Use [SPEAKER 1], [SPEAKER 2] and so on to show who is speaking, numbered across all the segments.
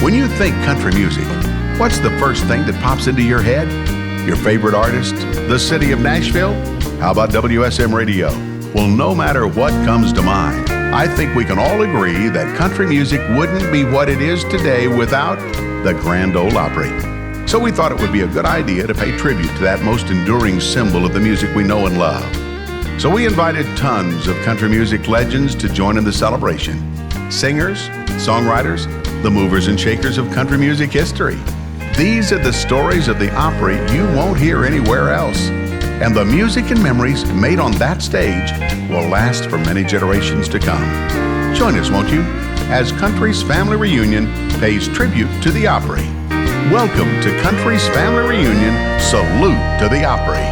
[SPEAKER 1] When you think country music, what's the first thing that pops into your head? Your favorite artist? The city of Nashville? How about WSM Radio? Well, no matter what comes to mind, I think we can all agree that country music wouldn't be what it is today without the Grand Ole Opry. So we thought it would be a good idea to pay tribute to that most enduring symbol of the music we know and love. So we invited tons of country music legends to join in the celebration. Singers, songwriters, the movers and shakers of country music history. These are the stories of the Opry you won't hear anywhere else. And the music and memories made on that stage will last for many generations to come. Join us, won't you, as Country's Family Reunion pays tribute to the Opry. Welcome to Country's Family Reunion. Salute to the Opry.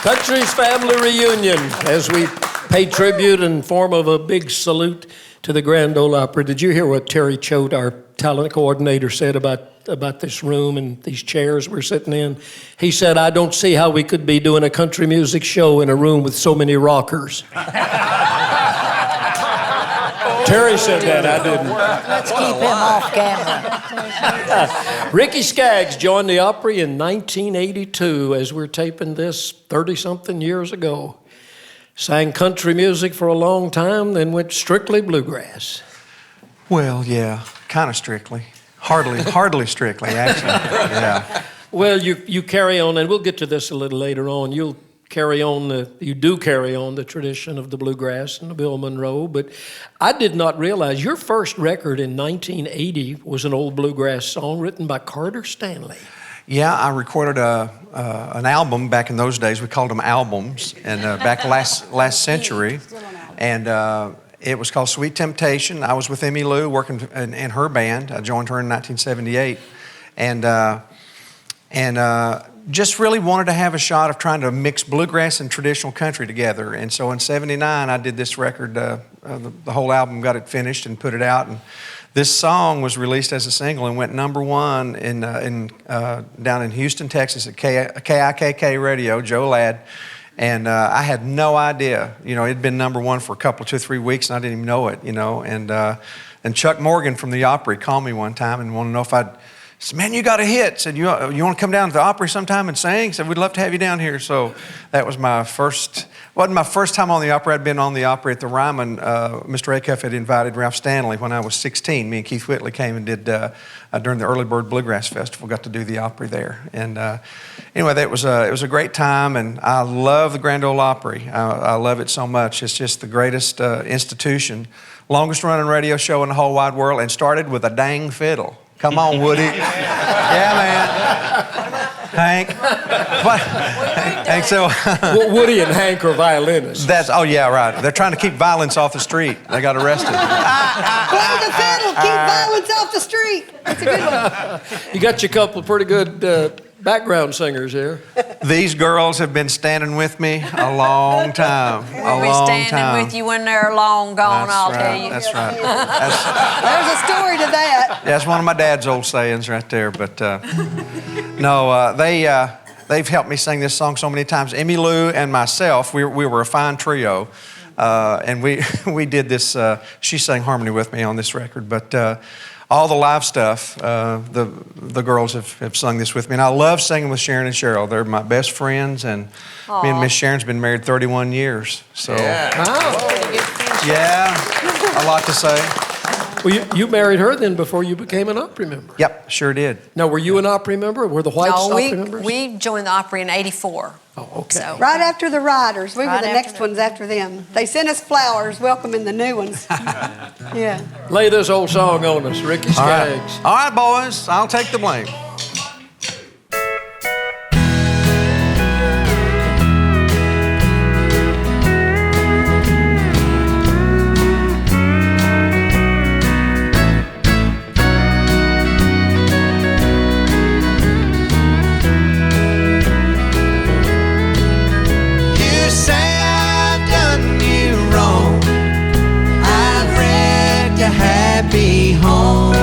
[SPEAKER 2] Country's Family Reunion, as we pay tribute in form of a big salute to the Grand Ole Opry. Did you hear what Terry Choate, our talent coordinator, said about this room and these chairs we're sitting in? He said, "I don't see how we could be doing a country music show in a room with so many rockers." Terry said that, I didn't.
[SPEAKER 3] Let's keep him off camera.
[SPEAKER 2] Ricky Skaggs joined the Opry in 1982 as we're taping this 30-something years ago. Sang country music for a long time, then went strictly bluegrass.
[SPEAKER 4] Well, yeah, kind of strictly. Hardly strictly, actually. Yeah.
[SPEAKER 2] Well, you carry on, and we'll get to this a little later on. You do carry on the tradition of the bluegrass and the Bill Monroe, but I did not realize your first record in 1980 was an old bluegrass song written by Carter Stanley.
[SPEAKER 4] Yeah, I recorded an album back in those days. We called them albums, and back last century, and it was called Sweet Temptation. I was with Emmy Lou working in her band. I joined her in 1978, and just really wanted to have a shot of trying to mix bluegrass and traditional country together. And so in '79, I did this record, the whole album, got it finished and put it out. And this song was released as a single and went #1 down in Houston, Texas at KIKK Radio, Joe Ladd. And I had no idea, it'd been #1 for 2-3 weeks, and I didn't even know it, And Chuck Morgan from the Opry called me one time and wanted to know if I'd. Said, "Man, you got a hit." Said, you want to come down to the Opry sometime and sing? Said, "We'd love to have you down here." So that was wasn't my first time on the Opry. I'd been on the Opry at the Ryman. Mr. Acuff had invited Ralph Stanley when I was 16. Me and Keith Whitley came and did, during the Early Bird Bluegrass Festival, got to do the Opry there. And anyway, it was a great time, and I love the Grand Ole Opry. I love it so much. It's just the greatest institution, longest running radio show in the whole wide world, and started with a dang fiddle. Come on, Woody. Yeah, man. Hank. What? Hank, so
[SPEAKER 2] Woody and Hank are violinists.
[SPEAKER 4] Oh, yeah, right. They're trying to keep violence off the street. They got arrested.
[SPEAKER 3] Play the fiddle, keep violence off the street. That's a good one.
[SPEAKER 2] You got your couple of pretty good background singers here.
[SPEAKER 4] These girls have been standing with me a long time.
[SPEAKER 5] We'll be standing with you when they're long gone, I'll tell you.
[SPEAKER 4] That's right.
[SPEAKER 3] There's a story to that.
[SPEAKER 4] That's one of my dad's old sayings right there. But no, they've helped me sing this song so many times. Emmy Lou and myself, we were a fine trio. And we did this, she sang harmony with me on this record. But all the live stuff, the girls have sung this with me. And I love singing with Sharon and Cheryl. They're my best friends, and me and Miss Sharon's been married 31 years. So, yeah, a lot to say.
[SPEAKER 2] Well, you married her then before you became an Opry member.
[SPEAKER 4] Yep, sure did.
[SPEAKER 2] Now, were you an Opry member? Were the Whites Opry members?
[SPEAKER 5] We joined the Opry in '84.
[SPEAKER 2] Oh, okay.
[SPEAKER 5] So.
[SPEAKER 3] Right after the Riders. We were the next ones after them. They sent us flowers welcoming the new ones. Yeah.
[SPEAKER 2] Lay this old song on us, Ricky Skaggs.
[SPEAKER 4] All right, boys, I'll take the blame.
[SPEAKER 6] Happy home.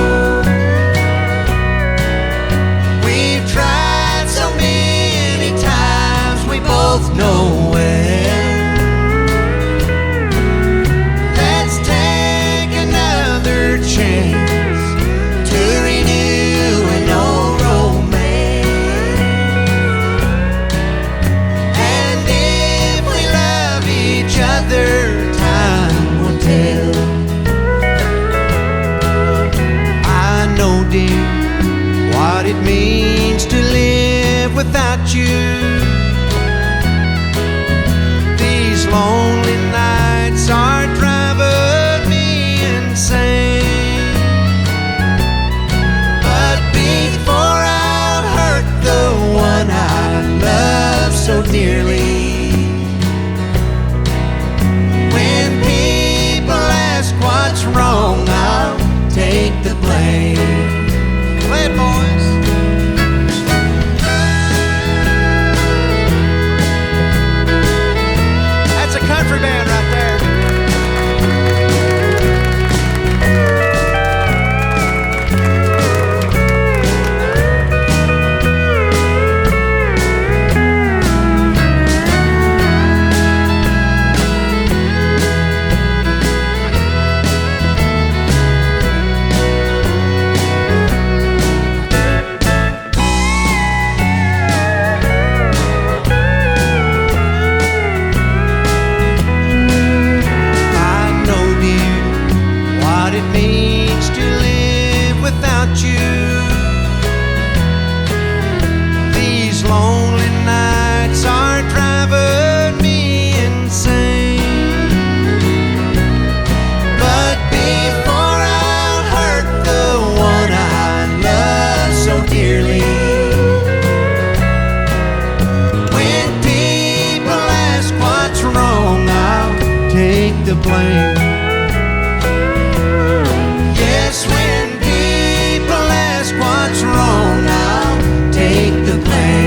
[SPEAKER 6] yes, when people ask what's wrong, I'll take the blame.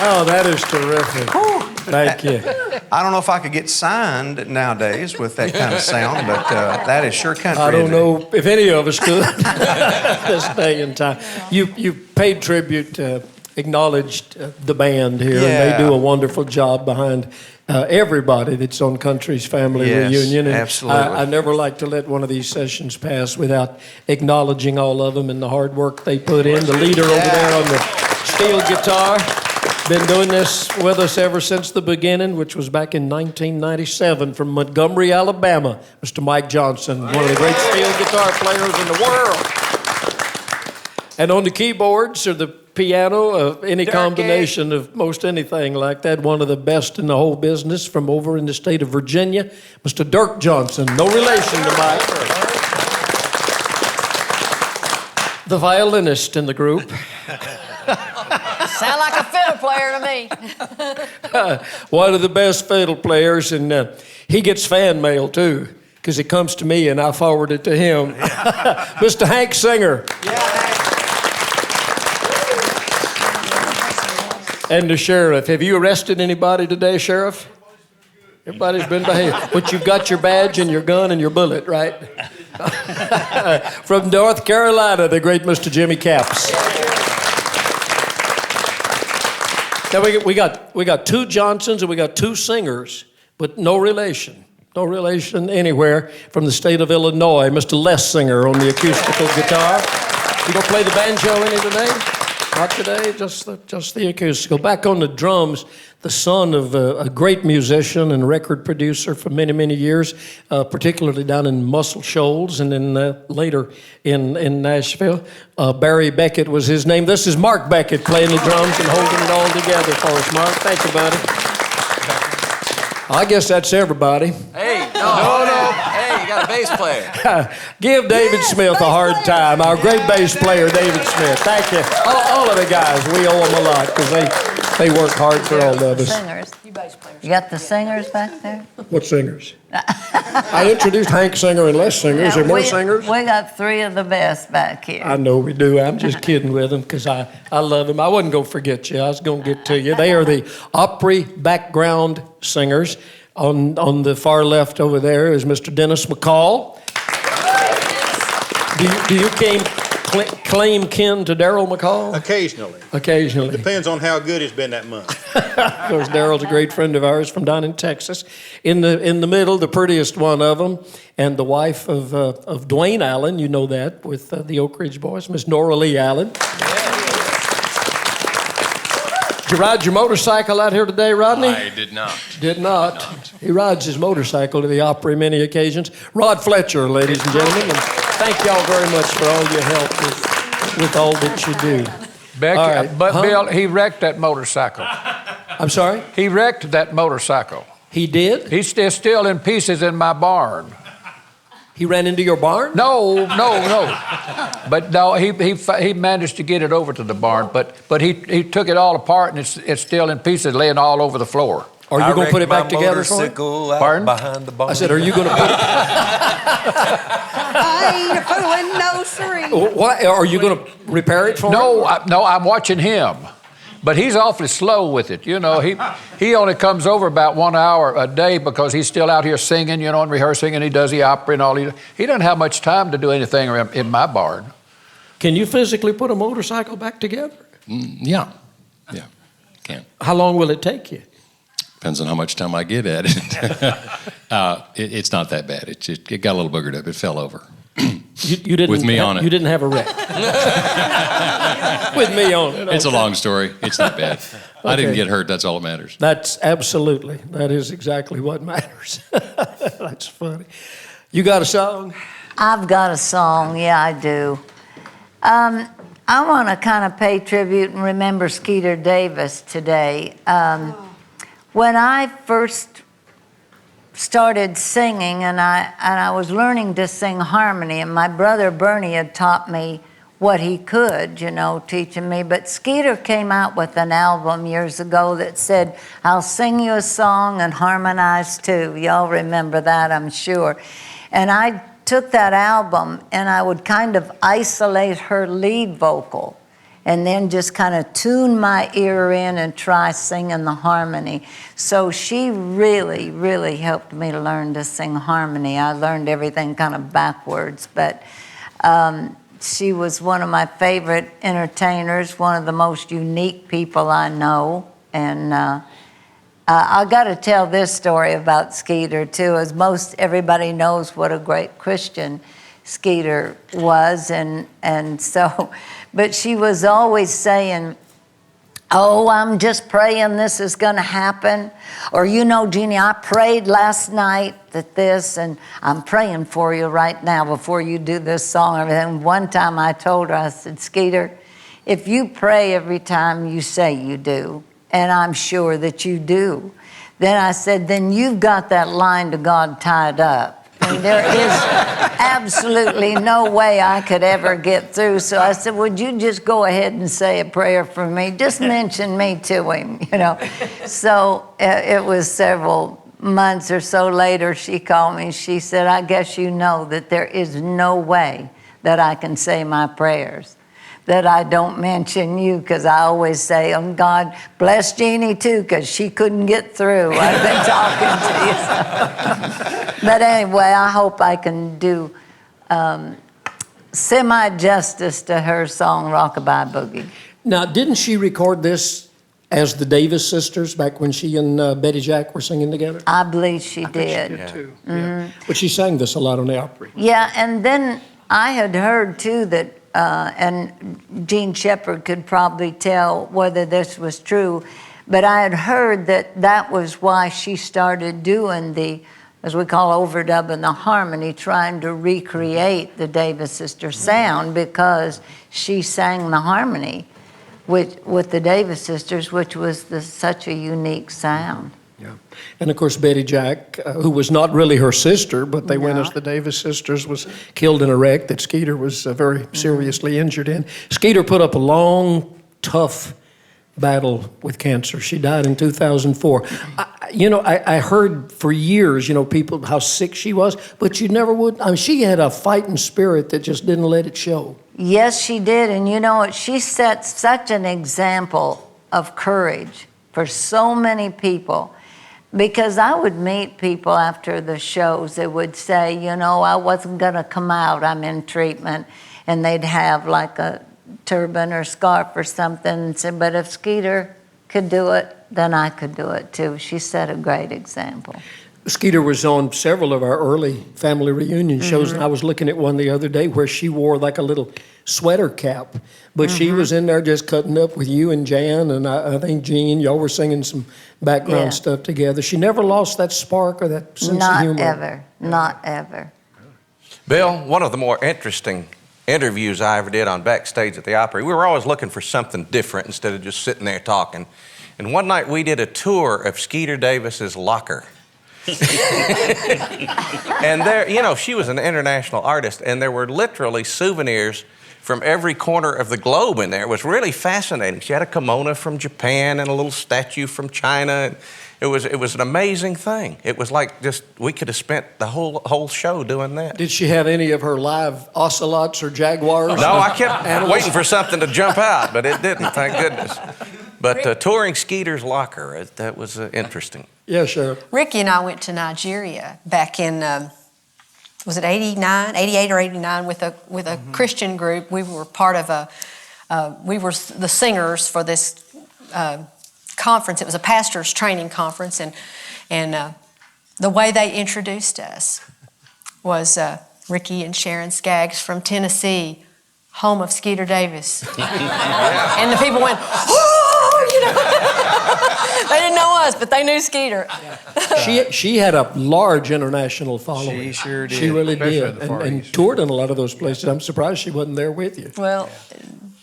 [SPEAKER 2] Oh, that is terrific. Thank you.
[SPEAKER 4] I don't know if I could get signed nowadays with that kind of sound, but that is sure country.
[SPEAKER 2] I don't know if any of us could this day and time. You paid tribute, acknowledged the band here, and they do a wonderful job behind everybody that's on Country's Family Reunion. And
[SPEAKER 4] absolutely.
[SPEAKER 2] I never like to let one of these sessions pass without acknowledging all of them and the hard work they put in. The leader over there on the steel guitar. Been doing this with us ever since the beginning, which was back in 1997 from Montgomery, Alabama. Mr. Mike Johnson, one of the great steel guitar players in the world. And on the keyboards or the piano, any combination of most anything like that, one of the best in the whole business from over in the state of Virginia, Mr. Dirk Johnson, no relation to Mike. The violinist in the group.
[SPEAKER 5] Sound like a fiddle player to me.
[SPEAKER 2] One of the best fiddle players, and he gets fan mail too, because it comes to me and I forward it to him. Mr. Hank Singer. And the sheriff. Have you arrested anybody today, Sheriff? Everybody's been behaved. But you've got your badge and your gun and your bullet, right? From North Carolina, the great Mr. Jimmy Capps. Now we got two Johnsons and we got two singers, but no relation anywhere from the state of Illinois. Mr. Les Singer on the acoustical guitar. You gonna play the banjo any today? Not today, just the acoustical. Back on the drums, the son of a great musician and record producer for many, many years, particularly down in Muscle Shoals and then later in Nashville. Barry Beckett was his name. This is Mark Beckett playing the drums and holding it all together for us. Mark, thank you, buddy. I guess that's everybody.
[SPEAKER 7] Hey, no. Hey, you got a bass player.
[SPEAKER 2] Give David Smith a hard time. Our great bass player, David Smith. Thank you. All of the guys, we owe them a lot because they work hard for all of us.
[SPEAKER 8] Singers. You got the singers back there?
[SPEAKER 2] What singers? I introduced Hank Singer and Les Singer. Is there more singers?
[SPEAKER 8] We got three of the best back here.
[SPEAKER 2] I know we do. I'm just kidding with them because I love them. I wasn't going to forget you. I was going to get to you. They are the Opry background singers. On the far left over there is Mr. Dennis McCall. Do you claim kin to Daryl McCall?
[SPEAKER 9] Occasionally.
[SPEAKER 2] Occasionally.
[SPEAKER 9] Depends on how good it's been that month.
[SPEAKER 2] Of course, Daryl's a great friend of ours from down in Texas. In the middle, the prettiest one of them, and the wife of Dwayne Allen, you know that, with the Oak Ridge Boys, Miss Nora Lee Allen. Did you ride your motorcycle out here today, Rodney?
[SPEAKER 10] I did not.
[SPEAKER 2] Did not. He rides his motorcycle to the Opry many occasions. Rod Fletcher, ladies and gentlemen, and thank y'all very much for all your help with all that you do.
[SPEAKER 11] Becky,
[SPEAKER 2] all right.
[SPEAKER 11] But Bill, he wrecked that motorcycle.
[SPEAKER 2] I'm sorry?
[SPEAKER 11] He wrecked that motorcycle.
[SPEAKER 2] He did?
[SPEAKER 11] He's still in pieces in my barn.
[SPEAKER 2] He ran into your barn?
[SPEAKER 11] No. But no, he managed to get it over to the barn, but he took it all apart and it's still in pieces, laying all over the floor.
[SPEAKER 2] Are you going to put it back together for him?
[SPEAKER 11] Pardon?
[SPEAKER 10] Behind the barn.
[SPEAKER 2] I said, are you going to put it?
[SPEAKER 3] I ain't fooling, no siree.
[SPEAKER 2] What? Are you going to repair it for him?
[SPEAKER 11] No, I'm watching him. But he's awfully slow with it. You know, he only comes over about 1 hour a day because he's still out here singing, you know, and rehearsing, and he does the opera and all. He doesn't have much time to do anything in my barn.
[SPEAKER 2] Can you physically put a motorcycle back together?
[SPEAKER 10] Yeah, can.
[SPEAKER 2] How long will it take you?
[SPEAKER 10] Depends on how much time I get at it. It's not that bad. It got a little boogered up. It fell over.
[SPEAKER 2] You didn't
[SPEAKER 10] with me on it.
[SPEAKER 2] You didn't have a wreck. With me on it.
[SPEAKER 10] It's a long story. It's not bad. Okay. I didn't get hurt. That's all that matters.
[SPEAKER 2] That is exactly what matters. That's funny. You got a song?
[SPEAKER 8] I've got a song. Yeah, I do. I want to kind of pay tribute and remember Skeeter Davis today. When I first started singing and I was learning to sing harmony, and my brother Bernie had taught me what he could, teaching me. But Skeeter came out with an album years ago that said, I'll sing you a song and harmonize too. Y'all remember that, I'm sure. And I took that album and I would kind of isolate her lead vocal and then just kind of tune my ear in and try singing the harmony. So she really, really helped me learn to sing harmony. I learned everything kind of backwards, but she was one of my favorite entertainers, one of the most unique people I know. And I got to tell this story about Skeeter too, as most everybody knows what a great Christian Skeeter was, and so, but she was always saying, oh, I'm just praying this is going to happen. Or, Jeannie, I prayed last night that this, and I'm praying for you right now before you do this song. And one time I told her, I said, Skeeter, if you pray every time you say you do, and I'm sure that you do, then I said, then you've got that line to God tied up. And there is absolutely no way I could ever get through. So I said, would you just go ahead and say a prayer for me? Just mention me to him, So it was several months or so later, she called me. She said, I guess you know that there is no way that I can say my prayers that I don't mention you, because I always say, God, bless Jeannie too, because she couldn't get through. I've been talking to you. But anyway, I hope I can do semi-justice to her song, Rockabye Boogie.
[SPEAKER 2] Now, didn't she record this as the Davis sisters back when she and Betty Jack were singing together?
[SPEAKER 8] I believe she did.
[SPEAKER 2] She did too. Yeah. But she sang this a lot on the Opry.
[SPEAKER 8] Yeah, and then I had heard too that and Gene Shepard could probably tell whether this was true, but I had heard that that was why she started doing the, as we call overdubbing, the harmony, trying to recreate the Davis Sisters sound, because she sang the harmony with the Davis Sisters, which was such a unique sound.
[SPEAKER 2] Yeah. And of course, Betty Jack, who was not really her sister, but they went as the Davis sisters, was killed in a wreck that Skeeter was very seriously injured in. Skeeter put up a long, tough battle with cancer. She died in 2004. I heard for years, people, how sick she was, but you never would. I mean, she had a fighting spirit that just didn't let it show.
[SPEAKER 8] Yes, she did. And she set such an example of courage for so many people. Because I would meet people after the shows that would say, I wasn't going to come out, I'm in treatment. And they'd have like a turban or scarf or something and say, but if Skeeter could do it, then I could do it too. She set a great example.
[SPEAKER 2] Skeeter was on several of our early family reunion shows, and I was looking at one the other day where she wore like a little sweater cap, but she was in there just cutting up with you and Jan, and I think Jean, y'all were singing some background stuff together. She never lost that spark or that sense of humor.
[SPEAKER 8] Not ever.
[SPEAKER 12] Bill, one of the more interesting interviews I ever did on Backstage at the Opry, we were always looking for something different instead of just sitting there talking. And one night we did a tour of Skeeter Davis's locker. And there, she was an international artist, and there were literally souvenirs from every corner of the globe in there. It was really fascinating. She had a kimono from Japan and a little statue from China. It was an amazing thing. It was like we could have spent the whole show doing that.
[SPEAKER 2] Did she have any of her live ocelots or jaguars?
[SPEAKER 12] No, I kept waiting for something to jump out, but it didn't, thank goodness. But touring Skeeter's locker, that was interesting.
[SPEAKER 2] Yeah, sure.
[SPEAKER 5] Ricky and I went to Nigeria back in, was it 88 or 89, with a Christian group. We were part of we were the singers for this conference. It was a pastor's training conference, and the way they introduced us was Ricky and Sharon Skaggs from Tennessee, home of Skeeter Davis. And the people went, oh, They didn't know us, but they knew Skeeter.
[SPEAKER 2] She had a large international following.
[SPEAKER 4] She sure did.
[SPEAKER 2] She really did, and toured in a lot of those places. I'm surprised she wasn't there with you.
[SPEAKER 5] Well,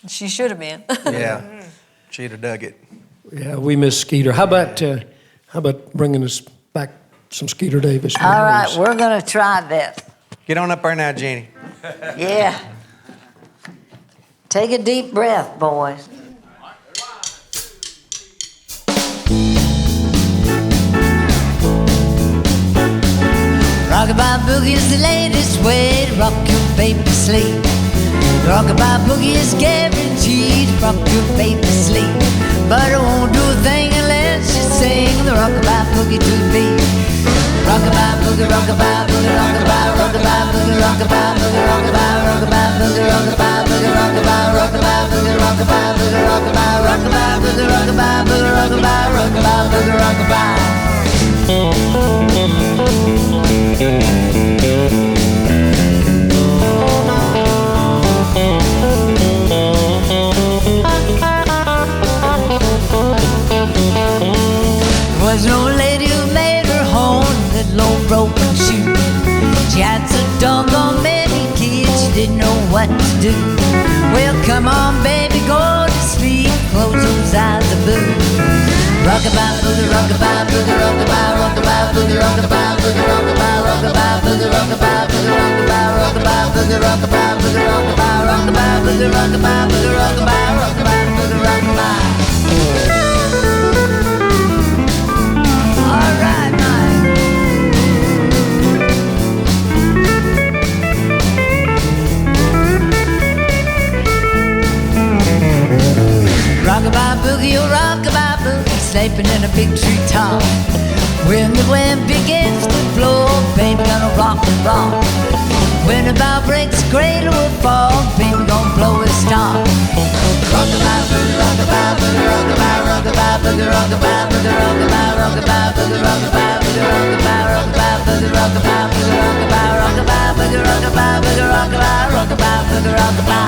[SPEAKER 5] she should have been.
[SPEAKER 4] Yeah, she'd have dug it.
[SPEAKER 2] Yeah, we miss Skeeter. How about bringing us back some Skeeter Davis?
[SPEAKER 8] All right, we're going to try that.
[SPEAKER 4] Get on up there now, Jeannie.
[SPEAKER 8] Yeah. Take a deep breath, boys.
[SPEAKER 6] Rockabye boogie is the latest way to rock your baby to sleep. Rockabye boogie is guaranteed to rock your baby to sleep. But it won't do a thing unless you sing the rockabye boogie to the beat. Rockabye boogie, rockabye boogie, rockabye, rockabye boogie, rockabye boogie, rockabye, rockabye boogie, rockabye boogie, rockabye, rockabye boogie, rockabye boogie, rockabye, rockabye boogie, rockabye boogie, rockabye, rockabye boogie, rockabye. Was no lady who made her home with little old broken shoe. She had so doggone many kids, she didn't know what to do. Well, come on, baby, go to sleep, close those eyes of blue. Rockabye boogie, rockabye boogie, rockabye, rockabye boogie, rockabye boogie, rockabye, rockabye boogie, rockabye boogie, rockabye, rockabye boogie, rockabye boogie, rockabye, rockabye boogie, rockabye boogie, rockabye, rockabye boogie, rockabye. All right, Mike. Rockabye boogie, oh rockabye boogie, sleeping in a big tree top. When the wind begins to blow, baby gonna rock and rock. When the bow breaks, the cradle will fall, baby gonna blow his top. Rockabye boogie, rockabye boogie, rockabye, rockabye boogie, rockabye boogie, rockabye, rockabye boogie, rockabye boogie, rockabye, rockabye boogie, rockabye boogie, rockabye, rockabye boogie, rockabye boogie, rockabye, rockabye boogie, rockabye.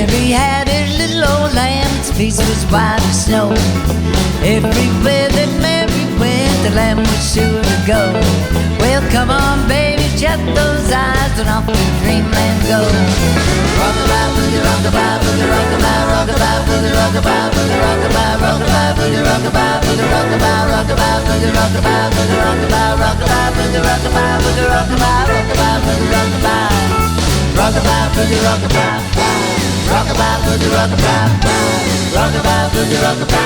[SPEAKER 6] He had his little old lamb, its fleece was white as snow. Everywhere that Mary went, the lamb was sure to go. Well, come on, baby, shut those eyes and off to dreamland go. Rockabye boogie, rockabye boogie, rockabye, rockabye boogie, rockabye boogie, rockabye, rockabye boogie, rockabye boogie, rockabye, rockabye boogie, rockabye boogie, rockabye, rockabye boogie, rockabye boogie, rockabye, rockabye boogie, rockabye. Rockabye boogie, rockabye, rockabye boogie, rockabye, rockabye boogie, rockabye,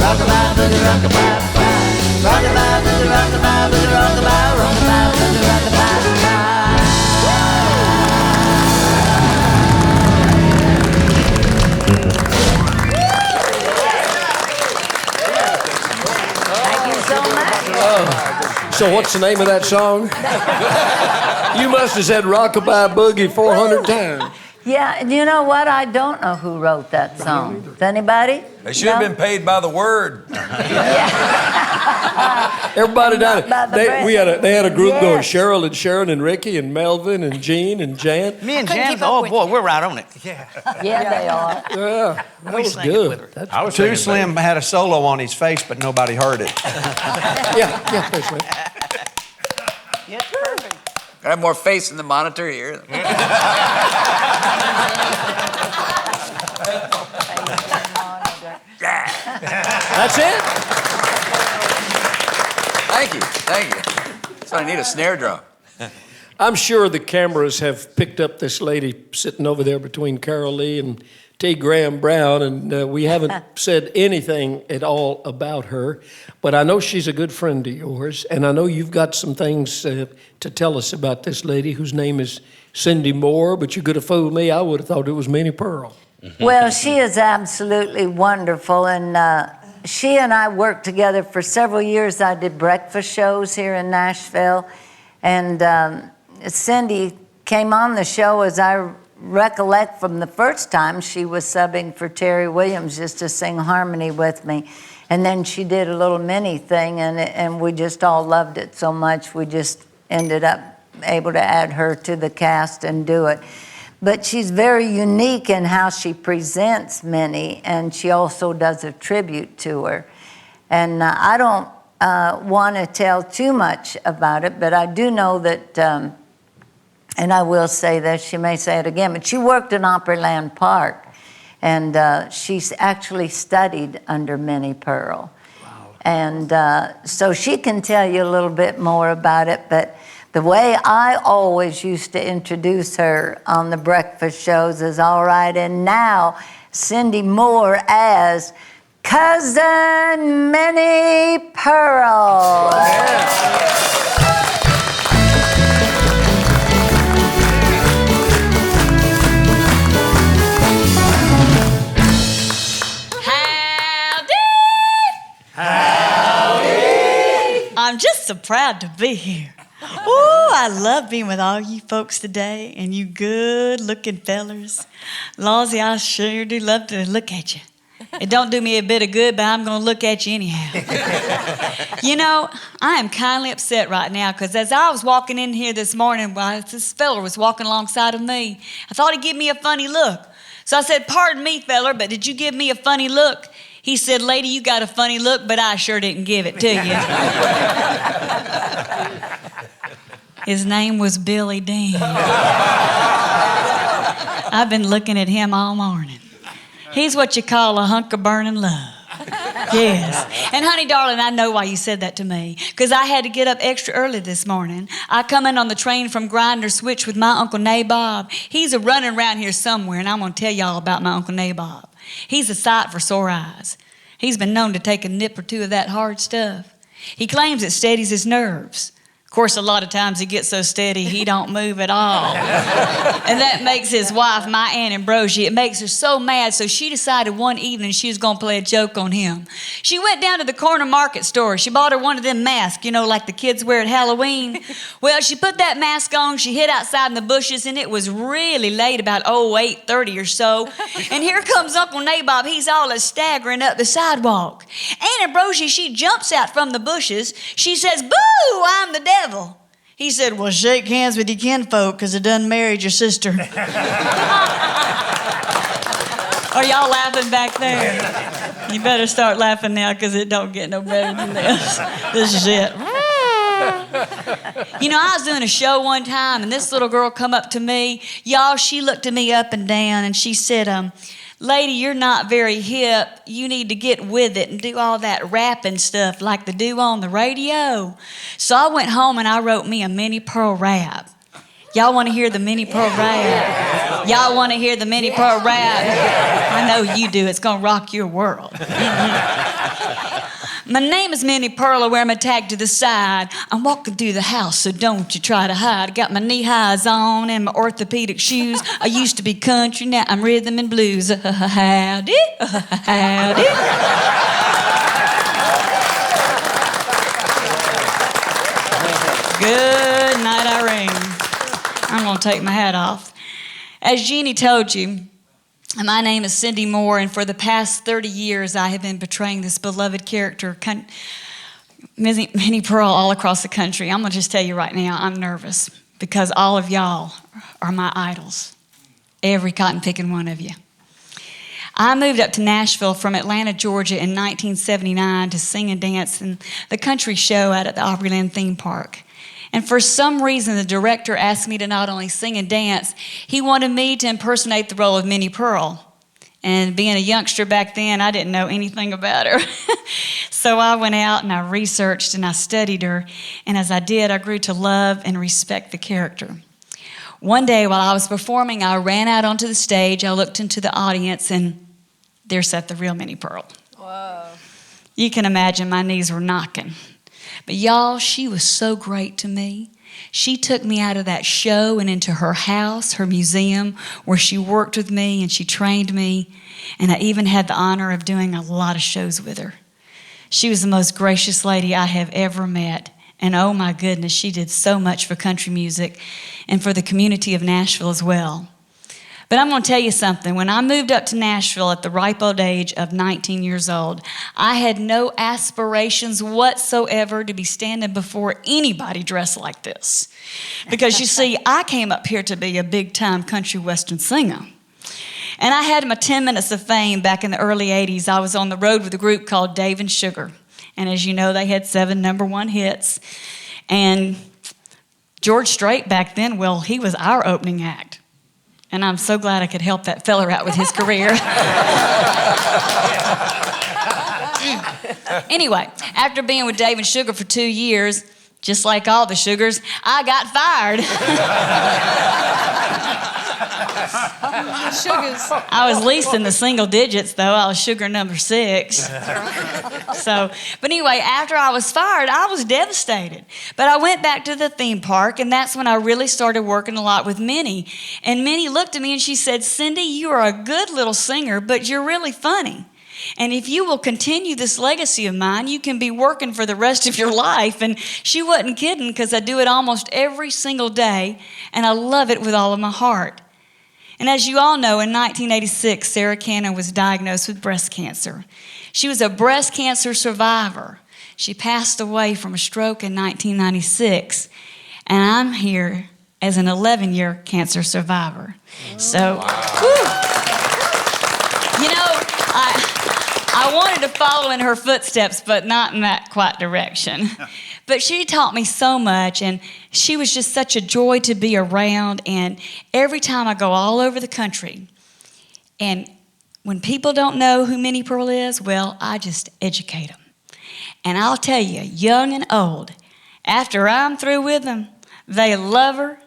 [SPEAKER 6] rockabye boogie, rockabye, rockabye boogie, rockabye boogie, rockabye, rockabye boogie, rockabye.
[SPEAKER 8] Thank you so much.
[SPEAKER 2] So what's the name of that song? You must have said Rockabye Boogie 400 times.
[SPEAKER 8] Yeah, and you know what? I don't know who wrote that song. Does anybody?
[SPEAKER 7] They should have been paid by the word.
[SPEAKER 2] Everybody down
[SPEAKER 8] They
[SPEAKER 2] had a group
[SPEAKER 8] Yes.
[SPEAKER 2] going. Cheryl and Sharon and Ricky and Melvin and Jean and Jan.
[SPEAKER 13] Me and Jan, oh boy, we're right on it.
[SPEAKER 8] Yeah, they are.
[SPEAKER 2] Yeah, that was good.
[SPEAKER 4] I was Too Slim had a solo on his face, but nobody heard it.
[SPEAKER 2] Yeah, that's right.
[SPEAKER 13] Yes, perfect.
[SPEAKER 7] I have more face in the monitor here.
[SPEAKER 2] That's it.
[SPEAKER 7] Thank you. So I need a snare drum.
[SPEAKER 2] I'm sure the cameras have picked up this lady sitting over there between Carol Lee and T. Graham Brown, and we haven't said anything at all about her, but I know she's a good friend of yours, and I know you've got some things to tell us about this lady whose name is Cindy Moore, but you could have fooled me. I would have thought it was Minnie Pearl.
[SPEAKER 8] Well, she is absolutely wonderful, and she and I worked together for several years. I did breakfast shows here in Nashville, and Cindy came on the show, as I recollect from the first time. She was subbing for Terry Williams just to sing harmony with me, and then she did a little mini thing, and we just all loved it so much we just ended up able to add her to the cast and do it. But she's very unique in how she presents Minnie, and she also does a tribute to her. And I don't want to tell too much about it, but I do know that, and I will say this, she may say it again, but she worked in Opryland Park. And she's actually studied under Minnie Pearl. Wow. And so she can tell you a little bit more about it, but the way I always used to introduce her on the breakfast shows is, all right, and now Cindy Moore as Cousin Minnie Pearl.
[SPEAKER 14] I'm just so proud to be here. Oh, I love being with all you folks today and you good-looking fellers. Lawsy, I sure do love to look at you. It don't do me a bit of good, but I'm going to look at you anyhow. You know, I am kindly upset right now because as I was walking in here this morning, while this feller was walking alongside of me, I thought he'd give me a funny look. So I said, "Pardon me, feller, but did you give me a funny look?" He said, "Lady, you got a funny look, but I sure didn't give it to you." His name was Billy Dean. I've been looking at him all morning. He's what you call a hunk of burning love. Yes. And honey, darling, I know why you said that to me, because I had to get up extra early this morning. I come in on the train from Grinder Switch with my Uncle Nabob. He's a running around here somewhere, and I'm going to tell y'all about my Uncle Nabob. He's a sight for sore eyes. He's been known to take a nip or two of that hard stuff. He claims it steadies his nerves. Of course, a lot of times he gets so steady he don't move at all. And that makes his wife, my Aunt Ambrosia, it makes her so mad, so she decided one evening she was going to play a joke on him. She went down to the corner market store. She bought her one of them masks, you know, like the kids wear at Halloween. Well, she put that mask on, she hid outside in the bushes, and it was really late, about 8:30 or so. And here comes Uncle Nabob. He's all staggering up the sidewalk. Aunt Ambrosia, she jumps out from the bushes. She says, "Boo, I'm the devil." He said, "Well, shake hands with your kinfolk, because it done married your sister." Are y'all laughing back there? You better start laughing now, because it don't get no better than this. This is it. You know, I was doing a show one time, and this little girl come up to me. Y'all, she looked at me up and down, and she said, "Lady, you're not very hip. You need to get with it and do all that rapping stuff like they do on the radio." So I went home and I wrote me a Minnie Pearl rap. Y'all want to hear the Minnie Pearl rap? Y'all want to hear the Minnie Pearl rap? I know you do. It's going to rock your world. My name is Minnie Pearl. I wear my tag to the side. I'm walking through the house, so don't you try to hide. I got my knee-highs on and my orthopedic shoes. I used to be country, now I'm rhythm and blues. Howdy, howdy. Good night, Irene. I'm going to take my hat off. As Jeannie told you, my name is Cindy Moore, and for the past 30 years, I have been portraying this beloved character, Minnie Pearl, all across the country. I'm going to just tell you right now, I'm nervous because all of y'all are my idols, every cotton-picking one of you. I moved up to Nashville from Atlanta, Georgia in 1979 to sing and dance in the country show out at the Opryland theme park. And for some reason, the director asked me to not only sing and dance, he wanted me to impersonate the role of Minnie Pearl. And being a youngster back then, I didn't know anything about her. So I went out and I researched and I studied her. And as I did, I grew to love and respect the character. One day while I was performing, I ran out onto the stage. I looked into the audience, and there sat the real Minnie Pearl. Whoa. You can imagine my knees were knocking. But y'all, she was so great to me. She took me out of that show and into her house, her museum, where she worked with me and she trained me. And I even had the honor of doing a lot of shows with her. She was the most gracious lady I have ever met. And oh my goodness, she did so much for country music and for the community of Nashville as well. But I'm going to tell you something. When I moved up to Nashville at the ripe old age of 19 years old, I had no aspirations whatsoever to be standing before anybody dressed like this. Because you see, I came up here to be a big-time country western singer. And I had my 10 minutes of fame back in the early 80s. I was on the road with a group called Dave and Sugar. And as you know, they had 7 #1 hits. And George Strait back then, well, he was our opening act. And I'm so glad I could help that feller out with his career. Anyway, after being with Dave and Sugar for 2 years, just like all the Sugars, I got fired.
[SPEAKER 15] Sugars.
[SPEAKER 14] I was least in the single digits, though. I was Sugar number 6. But anyway, after I was fired, I was devastated. But I went back to the theme park, and that's when I really started working a lot with Minnie. And Minnie looked at me and she said, Cindy, you are a good little singer, but you're really funny. And if you will continue this legacy of mine, you can be working for the rest of your life. And she wasn't kidding, because I do it almost every single day, and I love it with all of my heart. And as you all know, in 1986, Sarah Cannon was diagnosed with breast cancer. She was a breast cancer survivor. She passed away from a stroke in 1996. And I'm here as an 11-year cancer survivor. So, you know, I wanted to follow in her footsteps, but not in that quite direction. But she taught me so much, and she was just such a joy to be around. And every time I go all over the country, and when people don't know who Minnie Pearl is, well, I just educate them. And I'll tell you, young and old, after I'm through with them, they love her.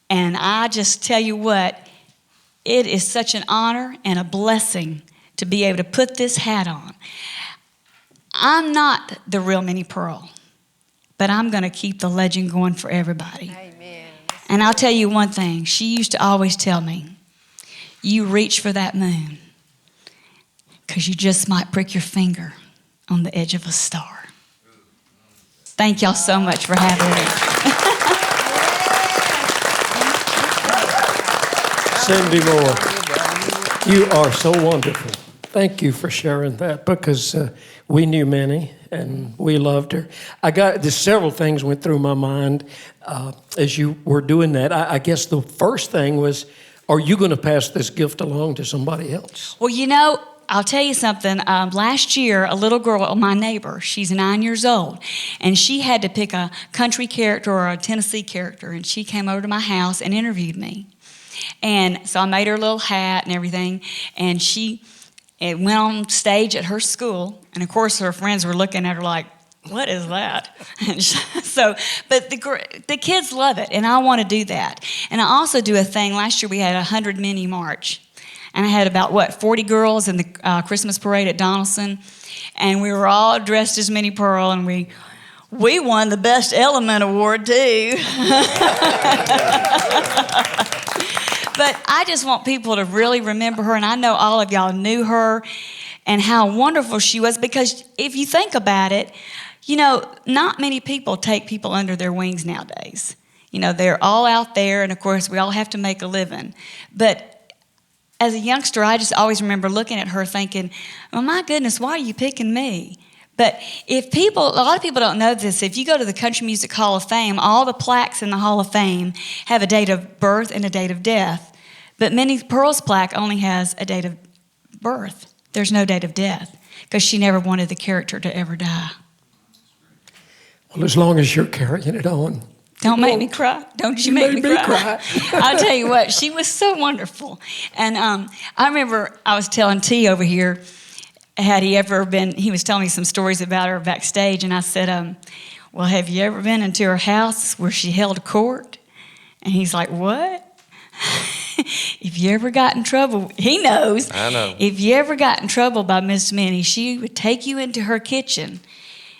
[SPEAKER 14] And I just tell you what, it is such an honor and a blessing to be able to put this hat on. I'm not the real Minnie Pearl, but I'm going to keep the legend going for everybody.
[SPEAKER 5] Amen.
[SPEAKER 14] And I'll tell you one thing. She used to always tell me, you reach for that moon, because you just might prick your finger on the edge of a star. Thank y'all so much for having me.
[SPEAKER 2] Cindy Moore, you are so wonderful. Thank you for sharing that, because we knew Minnie and we loved her. There's several things went through my mind as you were doing that. I guess the first thing was, are you going to pass this gift along to somebody else?
[SPEAKER 14] Well, you know, I'll tell you something. Last year, a little girl, my neighbor, she's 9 years old, and she had to pick a country character or a Tennessee character, and she came over to my house and interviewed me. And so I made her a little hat and everything, and it went on stage at her school, and of course her friends were looking at her like, what is that? But the kids love it, and I want to do that. And I also do a thing. Last year we had 100 Minnie March, and I had about 40 girls in the Christmas parade at Donaldson, and we were all dressed as Minnie Pearl, and we won the Best Element Award too. But I just want people to really remember her, and I know all of y'all knew her and how wonderful she was, because if you think about it, you know, not many people take people under their wings nowadays. You know, they're all out there, and of course we all have to make a living. But as a youngster, I just always remember looking at her thinking, oh my goodness, why are you picking me? But a lot of people don't know this, if you go to the Country Music Hall of Fame, all the plaques in the Hall of Fame have a date of birth and a date of death. But Minnie Pearl's plaque only has a date of birth. There's no date of death, because she never wanted the character to ever die.
[SPEAKER 2] Well, as long as you're carrying it on.
[SPEAKER 14] Don't make me cry. Don't you make me cry. I'll tell you what, she was so wonderful. And I remember I was telling T over here, he was telling me some stories about her backstage, and I said, well, have you ever been into her house where she held court? And he's like, what? If you ever got in trouble, he knows.
[SPEAKER 12] I know.
[SPEAKER 14] If you ever got in trouble by Miss Minnie, she would take you into her kitchen,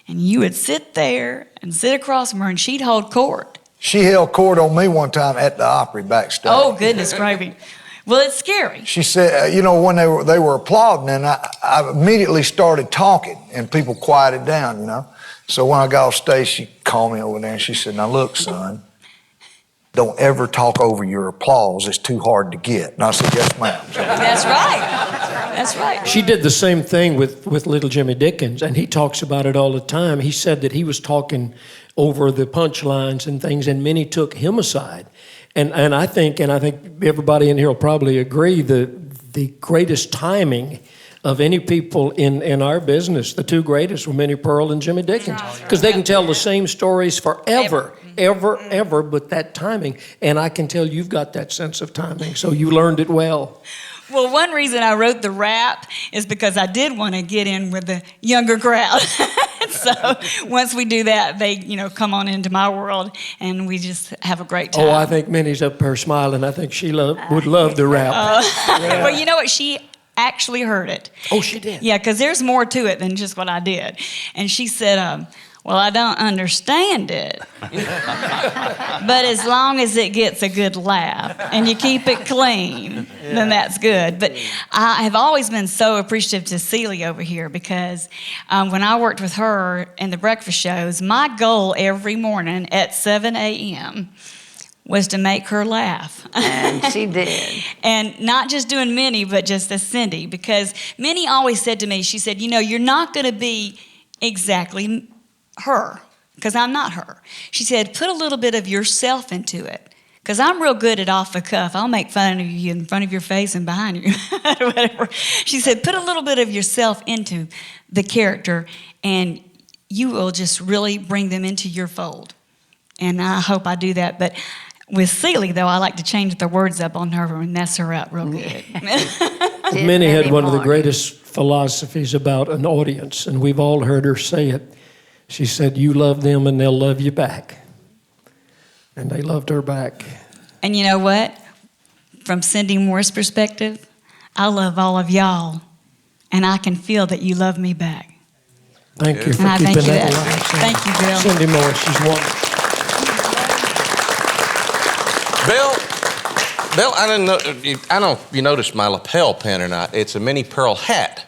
[SPEAKER 14] and you would sit there and sit across from her, and she'd hold court.
[SPEAKER 16] She held court on me one time at the Opry backstage.
[SPEAKER 14] Oh, goodness gravy. Well, it's scary.
[SPEAKER 16] She said, when they were applauding, and I immediately started talking, and people quieted down, So when I got off stage, she called me over there, and she said, now look, son, don't ever talk over your applause. It's too hard to get. And I said, yes, ma'am.
[SPEAKER 14] That's right. That's right.
[SPEAKER 2] She did the same thing with little Jimmy Dickens, and he talks about it all the time. He said that he was talking over the punchlines and things, and Minnie took him aside. And I think everybody in here will probably agree, the greatest timing of any people in our business. The two greatest were Minnie Pearl and Jimmy Dickens, because they can tell the same stories forever, ever, but that timing. And I can tell you've got that sense of timing, so you learned it well.
[SPEAKER 14] Well, one reason I wrote the rap is because I did want to get in with the younger crowd. So once we do that, they, come on into my world, and we just have a great time.
[SPEAKER 2] Oh, I think Minnie's up there smiling. I think she would love the rap.
[SPEAKER 14] Well, you know what? She actually heard it.
[SPEAKER 2] Oh, she did?
[SPEAKER 14] Yeah, because there's more to it than just what I did. And she said, well, I don't understand it. But as long as it gets a good laugh and you keep it clean, then that's good. But I have always been so appreciative to Seely over here, because when I worked with her in the breakfast shows, my goal every morning at 7 a.m. was to make her laugh.
[SPEAKER 8] And she did.
[SPEAKER 14] And not just doing Minnie, but just as Cindy, because Minnie always said to me, she said, you're not going to be exactly her, because I'm not her. She said, put a little bit of yourself into it, because I'm real good at off the cuff. I'll make fun of you in front of your face and behind you, whatever. She said, put a little bit of yourself into the character, and you will just really bring them into your fold. And I hope I do that. But with Seely, though, I like to change the words up on her and mess her up real good.
[SPEAKER 2] Minnie had one of the greatest philosophies about an audience, and we've all heard her say it. She said, you love them and they'll love you back. And they loved her back.
[SPEAKER 14] And you know what? From Cindy Moore's perspective, I love all of y'all, and I can feel that you love me back.
[SPEAKER 2] Thank you for
[SPEAKER 14] And I
[SPEAKER 2] keeping
[SPEAKER 14] thank you
[SPEAKER 2] that
[SPEAKER 14] that.
[SPEAKER 2] alive.
[SPEAKER 14] Thank you, Bill.
[SPEAKER 2] Cindy Moore, she's wonderful.
[SPEAKER 12] Bill, I don't know if you noticed my lapel pin or not. It's a Minnie Pearl hat.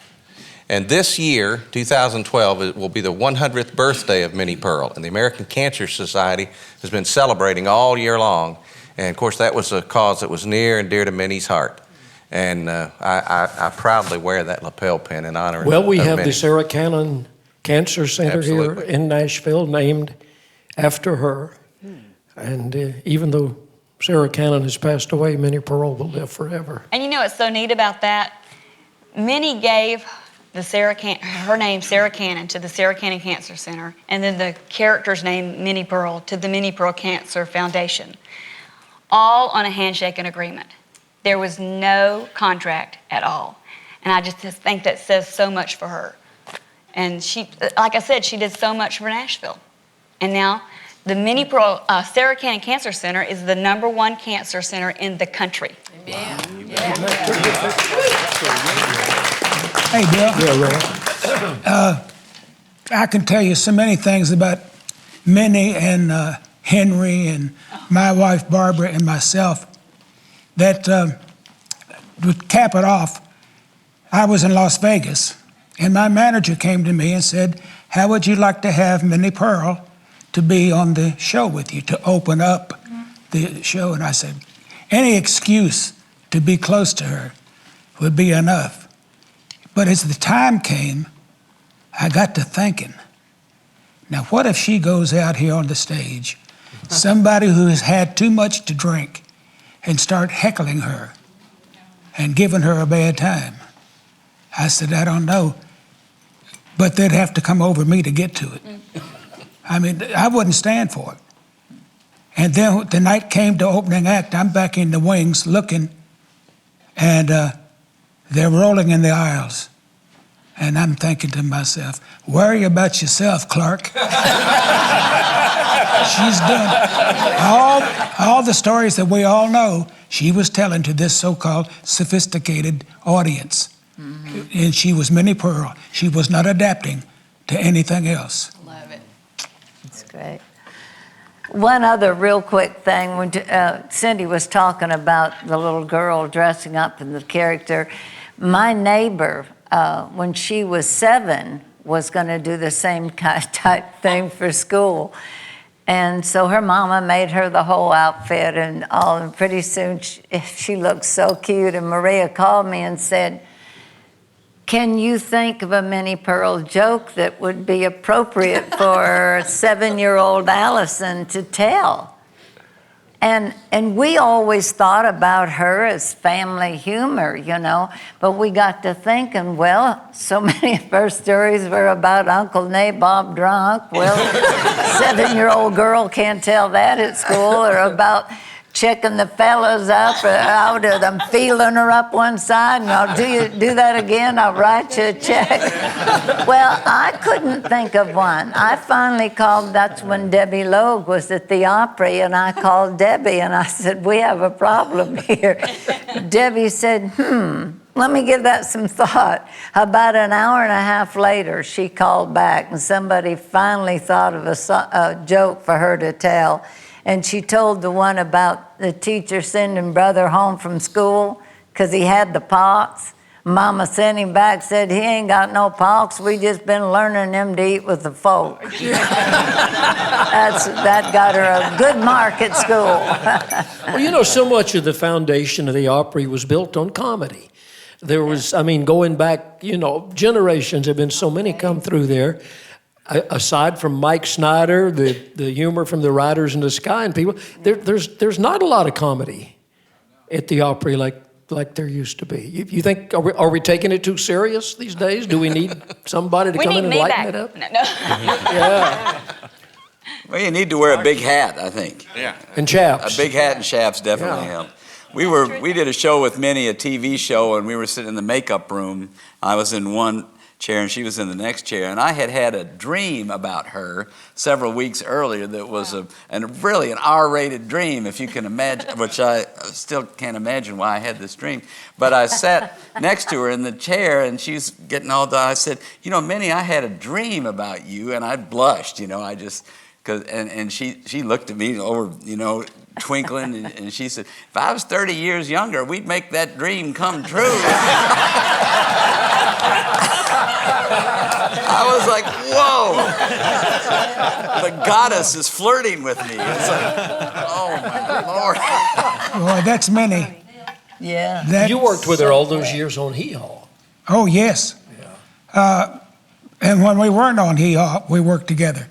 [SPEAKER 12] And this year, 2012, it will be the 100th birthday of Minnie Pearl. And the American Cancer Society has been celebrating all year long. And of course, that was a cause that was near and dear to Minnie's heart. And I proudly wear that lapel pin in honor of
[SPEAKER 2] Well, we have
[SPEAKER 12] Minnie.
[SPEAKER 2] the Sarah Cannon Cancer Center here in Nashville, named after her. And even though Sarah Cannon has passed away, Minnie Pearl will live forever.
[SPEAKER 14] And you know what's so neat about that? Minnie gave her name, Sarah Cannon, to the Sarah Cannon Cancer Center, and then the character's name, Minnie Pearl, to the Minnie Pearl Cancer Foundation, all on a handshake and agreement. There was no contract at all. And I just think that says so much for her. And she, like I said, she did so much for Nashville. And now the Minnie Pearl, Sarah Cannon Cancer Center is the #1 cancer center in the country.
[SPEAKER 15] Yeah. Hey, Bill.
[SPEAKER 2] Yeah,
[SPEAKER 15] I can tell you so many things about Minnie and Henry and my wife Barbara and myself that to cap it off, I was in Las Vegas, and my manager came to me and said, how would you like to have Minnie Pearl to be on the show with you, to open up the show? And I said, any excuse to be close to her would be enough. But as the time came, I got to thinking, now what if she goes out here on the stage, somebody who has had too much to drink, and start heckling her and giving her a bad time? I said, I don't know, but they'd have to come over me to get to it. I mean, I wouldn't stand for it. And then the night came to opening act, I'm back in the wings looking, and they're rolling in the aisles. And I'm thinking to myself, worry about yourself, Clark. She's done all the stories that we all know she was telling to this so-called sophisticated audience. Mm-hmm. And she was Minnie Pearl. She was not adapting to anything else.
[SPEAKER 14] Love it.
[SPEAKER 8] That's great. One other real quick thing, when Cindy was talking about the little girl dressing up in the character, my neighbor, when she was 7, was going to do the same type thing for school. And so her mama made her the whole outfit and all, and pretty soon she looked so cute. And Maria called me and said, can you think of a Minnie Pearl joke that would be appropriate for 7-year-old Allison to tell? And we always thought about her as family humor, you know, but we got to thinking, well, so many of her stories were about Uncle Nabob drunk. Well, 7-year-old girl can't tell that at school, or about checking the fellas up out of them, feeling her up one side, and I'll do that again, I'll write you a check. Well, I couldn't think of one. I finally called, that's when Debbie Logue was at the Opry, and I called Debbie and I said, we have a problem here. Debbie said, let me give that some thought. About an hour and a half later, she called back, and somebody finally thought of a joke for her to tell. And she told the one about the teacher sending brother home from school because he had the pox. Mama sent him back, said, he ain't got no pox. We just been learning him to eat with the folk. That got her a good mark at school.
[SPEAKER 2] Well, you know, so much of the foundation of the Opry was built on comedy. There was, I mean, going back, you know, generations, have been so many come through there. Aside from Mike Snyder, the humor from the Riders in the Sky and people, there's not a lot of comedy at the Opry like there used to be. You think, are we taking it too serious these days? Do we need somebody to come in and lighten it up?
[SPEAKER 14] No.
[SPEAKER 2] Yeah.
[SPEAKER 7] Well, you need to wear a big hat, I think.
[SPEAKER 12] Yeah.
[SPEAKER 2] And chaps.
[SPEAKER 7] A big hat and chaps definitely help. We did a show with Minnie, a TV show, and we were sitting in the makeup room. I was in one chair and she was in the next chair, and I had a dream about her several weeks earlier that was really an R-rated dream, if you can imagine, which I still can't imagine why I had this dream. But I sat next to her in the chair and she's getting all done. I said, you know, Minnie, I had a dream about you, and I blushed, you know, and she looked at me over, you know, twinkling, and she said, if I was 30 years younger, we'd make that dream come true. I was like, whoa, the goddess is flirting with me. It's like, oh my Lord.
[SPEAKER 15] Well, that's Minnie.
[SPEAKER 8] Yeah.
[SPEAKER 2] You worked with her all those years on Hee Haw.
[SPEAKER 15] Oh, yes.
[SPEAKER 2] Yeah.
[SPEAKER 15] And when we weren't on Hee Haw, we worked together.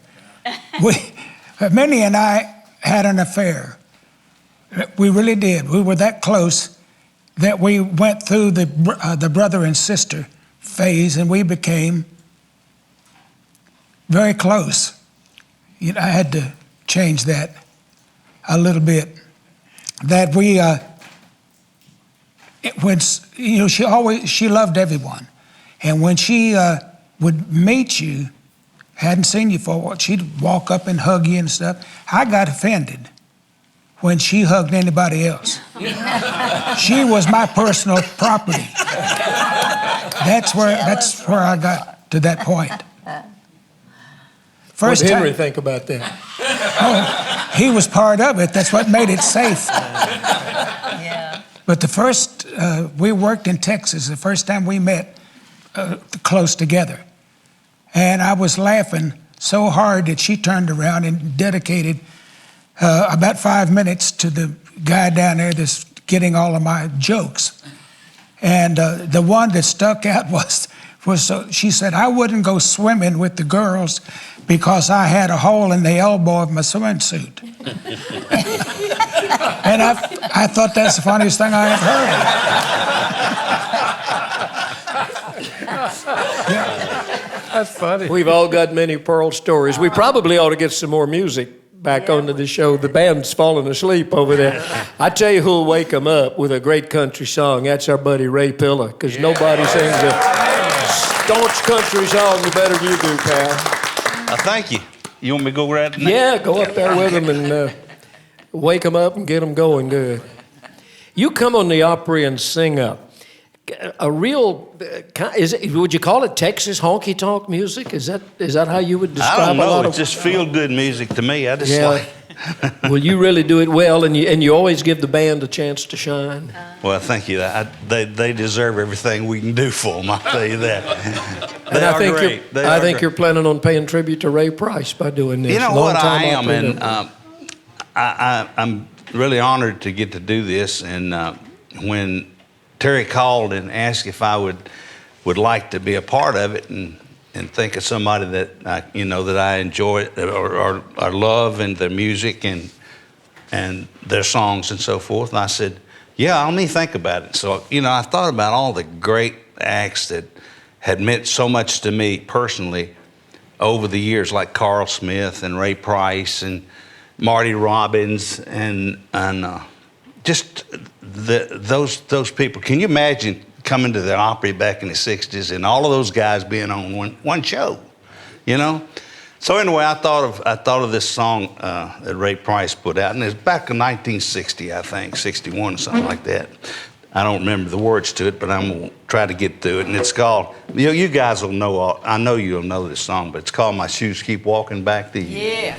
[SPEAKER 15] Minnie and I had an affair. We really did. We were that close that we went through the brother and sister phase, and we became very close. You know, I had to change that a little bit. That we, when you know, she loved everyone, and when she would meet you, hadn't seen you for a while, she'd walk up and hug you and stuff. I got offended when she hugged anybody else. She was my personal property. That's where I got to that point.
[SPEAKER 2] What did Henry think about that?
[SPEAKER 15] Oh, he was part of it. That's what made it safe.
[SPEAKER 8] Yeah.
[SPEAKER 15] But the first, we worked in Texas, the first time we met close together. And I was laughing so hard that she turned around and dedicated about 5 minutes to the guy down there that's getting all of my jokes. And the one that stuck out was she said, I wouldn't go swimming with the girls because I had a hole in the elbow of my swimsuit. And I thought that's the funniest thing I ever heard.
[SPEAKER 2] Yeah. That's funny. We've all got Minnie Pearl stories. We probably ought to get some more music back onto the show. The band's falling asleep over there. I tell you who'll wake them up with a great country song. That's our buddy Ray Pilla, because nobody sings a staunch country song better than you do, pal.
[SPEAKER 9] Thank you. You want me to go right now?
[SPEAKER 2] Yeah, go up there with them and wake them up and get them going good. You come on the Opry and sing a real, would you call it Texas honky-tonk music? Is that how you would describe it?
[SPEAKER 9] I don't know. It's just feel-good music to me. I just like.
[SPEAKER 2] Well, you really do it well, and you always give the band a chance to shine.
[SPEAKER 9] Well, thank you. They deserve everything we can do for them, I'll tell you that.
[SPEAKER 2] I think you're planning on paying tribute to Ray Price by doing this.
[SPEAKER 9] You know what, I am, and I'm really honored to get to do this. And when Terry called and asked if I would like to be a part of it, and think of somebody that that I enjoy or love, and the music, and their songs and so forth. And I said, yeah, let me think about it. So, I thought about all the great acts that had meant so much to me personally over the years, like Carl Smith and Ray Price and Marty Robbins and just those people. Can you imagine coming to the Opry back in the 60s and all of those guys being on one show, So anyway, I thought of this song that Ray Price put out, and it's back in 1960, I think, 61 or something like that. I don't remember the words to it, but I'm gonna try to get through it. And it's called, you guys will know, I know you'll know this song, but it's called My Shoes Keep Walking Back to You.
[SPEAKER 6] Yeah.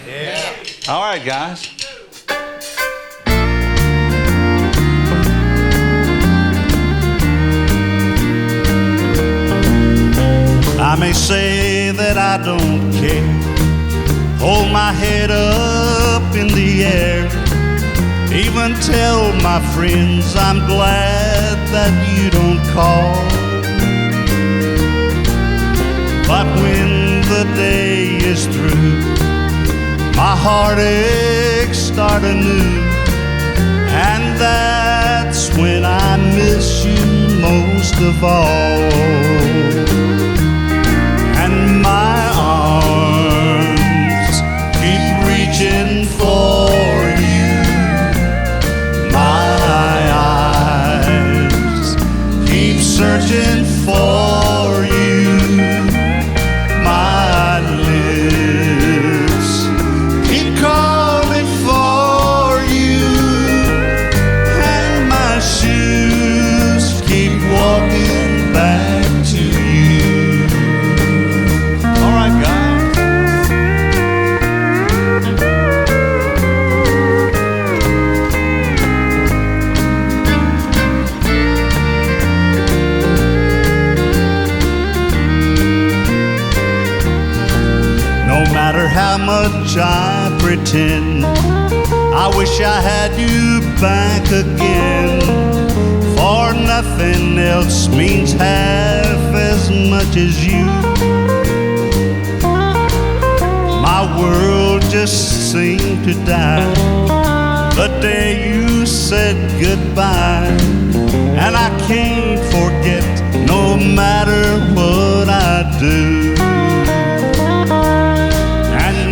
[SPEAKER 9] All right, guys.
[SPEAKER 17] I may say that I don't care, hold my head up in the air, even tell my friends I'm glad that you don't call. But when the day is through, my heartaches start anew, and that's when I miss you most of all. And my arms keep reaching for you, my eyes keep searching for you, my lips keep calling for you, and my shoes keep walking back to you. How much I pretend, I wish I had you back again, for nothing else means half as much as you. My world just seemed to die the day you said goodbye, and I can't forget no matter what I do.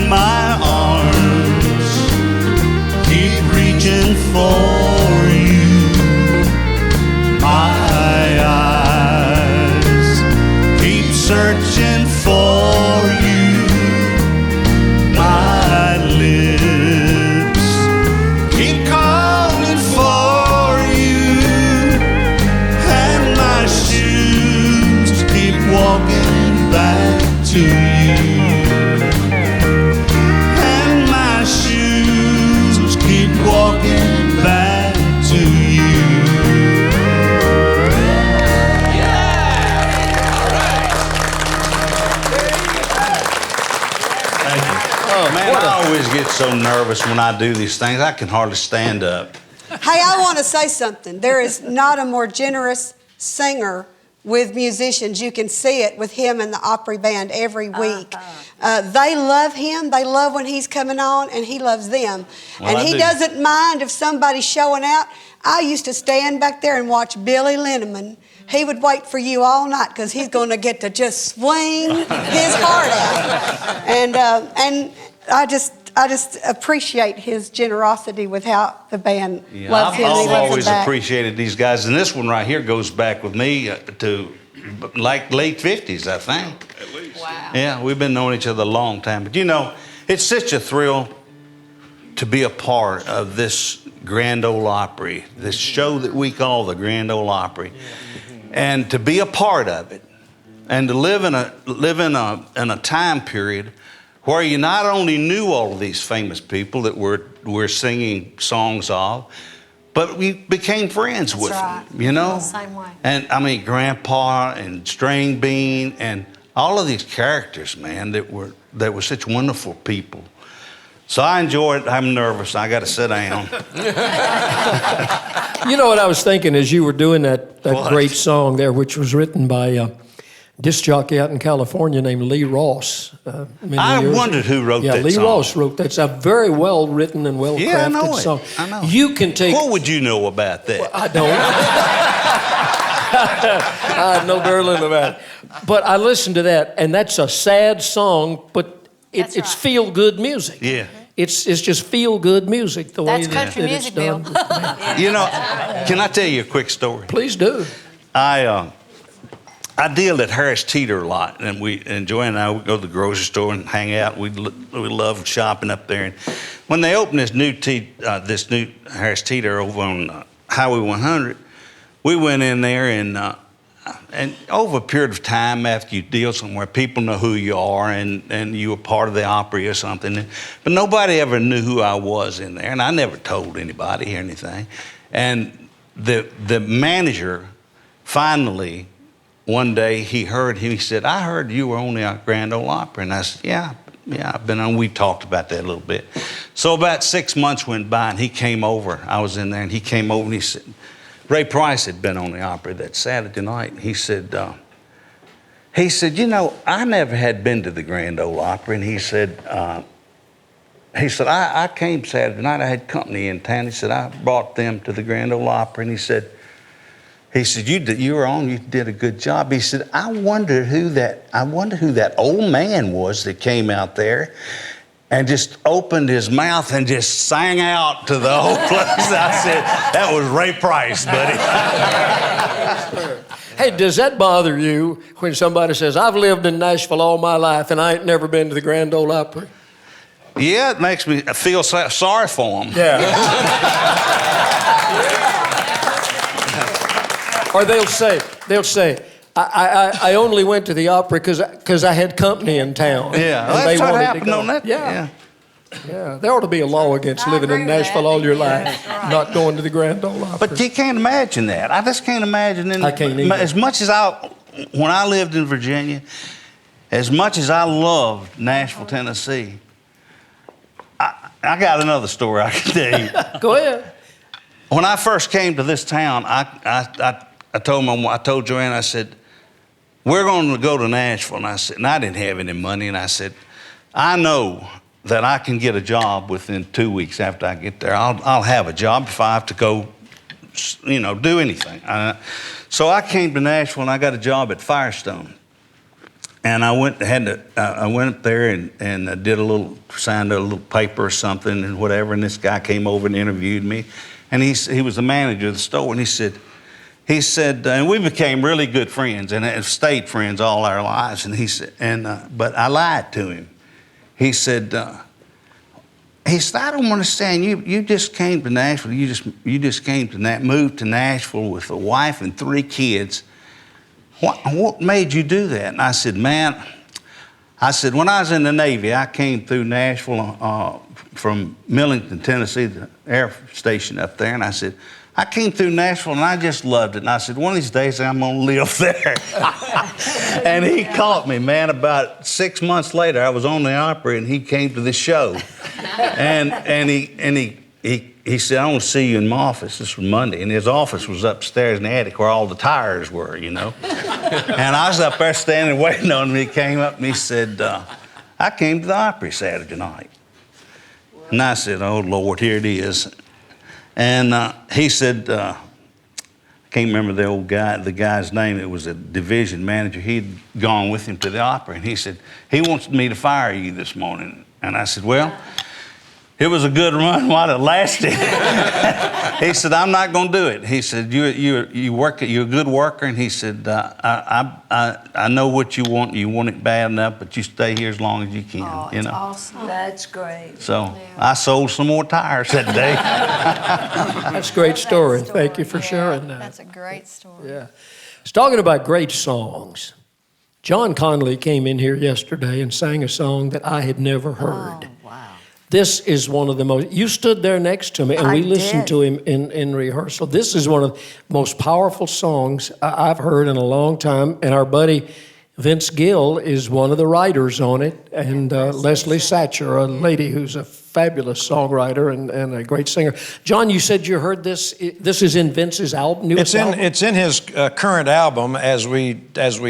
[SPEAKER 17] My arms keep reaching for you, my eyes keep searching for you, my lips keep calling for you, and my shoes keep walking back to you. Walking back to you.
[SPEAKER 9] Thank you. Oh, man, I always get so nervous when I do these things. I can hardly stand up.
[SPEAKER 3] Hey, I want to say something. There is not a more generous singer with musicians. You can see it with him and the Opry band every week. They love him. They love when he's coming on, and he loves them.
[SPEAKER 9] Well,
[SPEAKER 3] and he doesn't mind if somebody's showing out. I used to stand back there and watch Billy Linneman. He would wait for you all night because he's going to get to just swing his heart out. And I just appreciate his generosity with how the band loves him.
[SPEAKER 9] I've always appreciated these guys, and this one right here goes back with me to like late 50s, I think.
[SPEAKER 6] At least.
[SPEAKER 5] Wow.
[SPEAKER 9] Yeah, we've been knowing each other a long time. But it's such a thrill to be a part of this Grand Ole Opry, this show that we call the Grand Ole Opry, and to be a part of it, and to live in a time period where you not only knew all of these famous people that we're singing songs of, but we became friends with them,
[SPEAKER 5] The same way.
[SPEAKER 9] And I mean, Grandpa and String Bean and all of these characters, man, that were such wonderful people. So I enjoy it. I'm nervous. I got to sit down.
[SPEAKER 2] You know what I was thinking as you were doing that great song there, which was written by disc jockey out in California named Lee Ross.
[SPEAKER 9] I wondered who wrote that
[SPEAKER 2] Lee
[SPEAKER 9] song.
[SPEAKER 2] Ross wrote that. It's a very well written and well crafted
[SPEAKER 9] Yeah, I know
[SPEAKER 2] song.
[SPEAKER 9] it. I know.
[SPEAKER 2] You can take.
[SPEAKER 9] What would you know about that?
[SPEAKER 2] Well, I don't. I know Berlin about it. But I listened to that, and that's a sad song, but it's feel-good music.
[SPEAKER 9] Yeah.
[SPEAKER 2] It's just feel-good music. The way
[SPEAKER 5] That's country
[SPEAKER 2] that
[SPEAKER 5] music,
[SPEAKER 2] it's done.
[SPEAKER 5] Bill.
[SPEAKER 9] You know, can I tell you a quick story?
[SPEAKER 2] Please do.
[SPEAKER 9] I deal at Harris Teeter a lot, and Joanne and I would go to the grocery store and hang out. We love shopping up there. And when they opened this new Harris Teeter over on Highway 100, we went in there and over a period of time, after you deal somewhere, people know who you are and you were part of the Opry or something. But nobody ever knew who I was in there, and I never told anybody or anything. And the manager finally, one day he said, "I heard you were on the Grand Ole Opry." And I said, yeah, I've been on. We talked about that a little bit. So about 6 months went by, and he came over. I was in there, and he came over, and he said, Ray Price had been on the Opry that Saturday night. And he said, you know, I never had been to the Grand Ole Opry. And he said, I came Saturday night. I had company in town. He said, I brought them to the Grand Ole Opry. And he said, you were on. You did a good job. He said, I wonder who that old man was that came out there and just opened his mouth and just sang out to the whole place. I said, that was Ray Price, buddy.
[SPEAKER 2] Hey, does that bother you when somebody says, I've lived in Nashville all my life and I ain't never been to the Grand Ole Opry?
[SPEAKER 9] Yeah, it makes me feel sorry for them.
[SPEAKER 2] Yeah. Or they'll say, I only went to the Opry because I had company in town.
[SPEAKER 9] Yeah,
[SPEAKER 2] and
[SPEAKER 9] that's
[SPEAKER 2] they
[SPEAKER 9] what
[SPEAKER 2] wanted
[SPEAKER 9] happened
[SPEAKER 2] to go.
[SPEAKER 9] on that.
[SPEAKER 2] Yeah. There ought to be a law against living in Nashville all your life, not going to the Grand Ole Opry.
[SPEAKER 9] But you can't imagine that. I just can't imagine.
[SPEAKER 2] I can't either.
[SPEAKER 9] As much as when I lived in Virginia, as much as I loved Nashville, Tennessee, I got another story I can tell you.
[SPEAKER 2] Go ahead.
[SPEAKER 9] When I first came to this town, I told Joanne, I said, we're going to go to Nashville. And I didn't have any money. And I said, I know that I can get a job within 2 weeks after I get there. I'll have a job if I have to go, do anything. So I came to Nashville and I got a job at Firestone. And I went up there and signed a little paper or something and whatever. And this guy came over and interviewed me. And he was the manager of the store. And he said, and we became really good friends and have stayed friends all our lives. And he said, but I lied to him. He said, I don't understand. You just came to Nashville. You just moved to Nashville with a wife and 3 kids. What made you do that? And I said, man, when I was in the Navy, I came through Nashville from Millington, Tennessee, the air station up there. And I said, I came through Nashville and I just loved it. And I said, one of these days I'm going to live there. And he caught me, man. About 6 months later, I was on the Opry and he came to the show. And he said, I want to see you in my office. This was Monday. And his office was upstairs in the attic where all the tires were, And I was up there standing waiting on him. He came up and he said, I came to the Opry Saturday night. And I said, oh, Lord, here it is. And he said, I can't remember the guy's name. It was a division manager. He'd gone with him to the Opry. And he said, he wants me to fire you this morning. And I said, well, it was a good run while it lasted. He said, I'm not going to do it. He said, you're a good worker. And he said, I know what you want. You want it bad enough, but you stay here as long as you can.
[SPEAKER 8] Oh, it's awesome. That's great.
[SPEAKER 9] So I sold some more tires that day.
[SPEAKER 2] That's a great story. Thank you for sharing that.
[SPEAKER 5] That's a great story.
[SPEAKER 2] Yeah. It's talking about great songs. John Conlee came in here yesterday and sang a song that I had never heard.
[SPEAKER 8] Oh, wow.
[SPEAKER 2] This is one of the most, you stood there next to me and we listened to him in rehearsal. This is one of the most powerful songs I've heard in a long time. And our buddy Vince Gill is one of the writers on it, and Leslie Satcher, a lady who's a fabulous songwriter and a great singer. John, you said you heard this. This is in Vince's album, newest album?
[SPEAKER 18] It's in his current album as we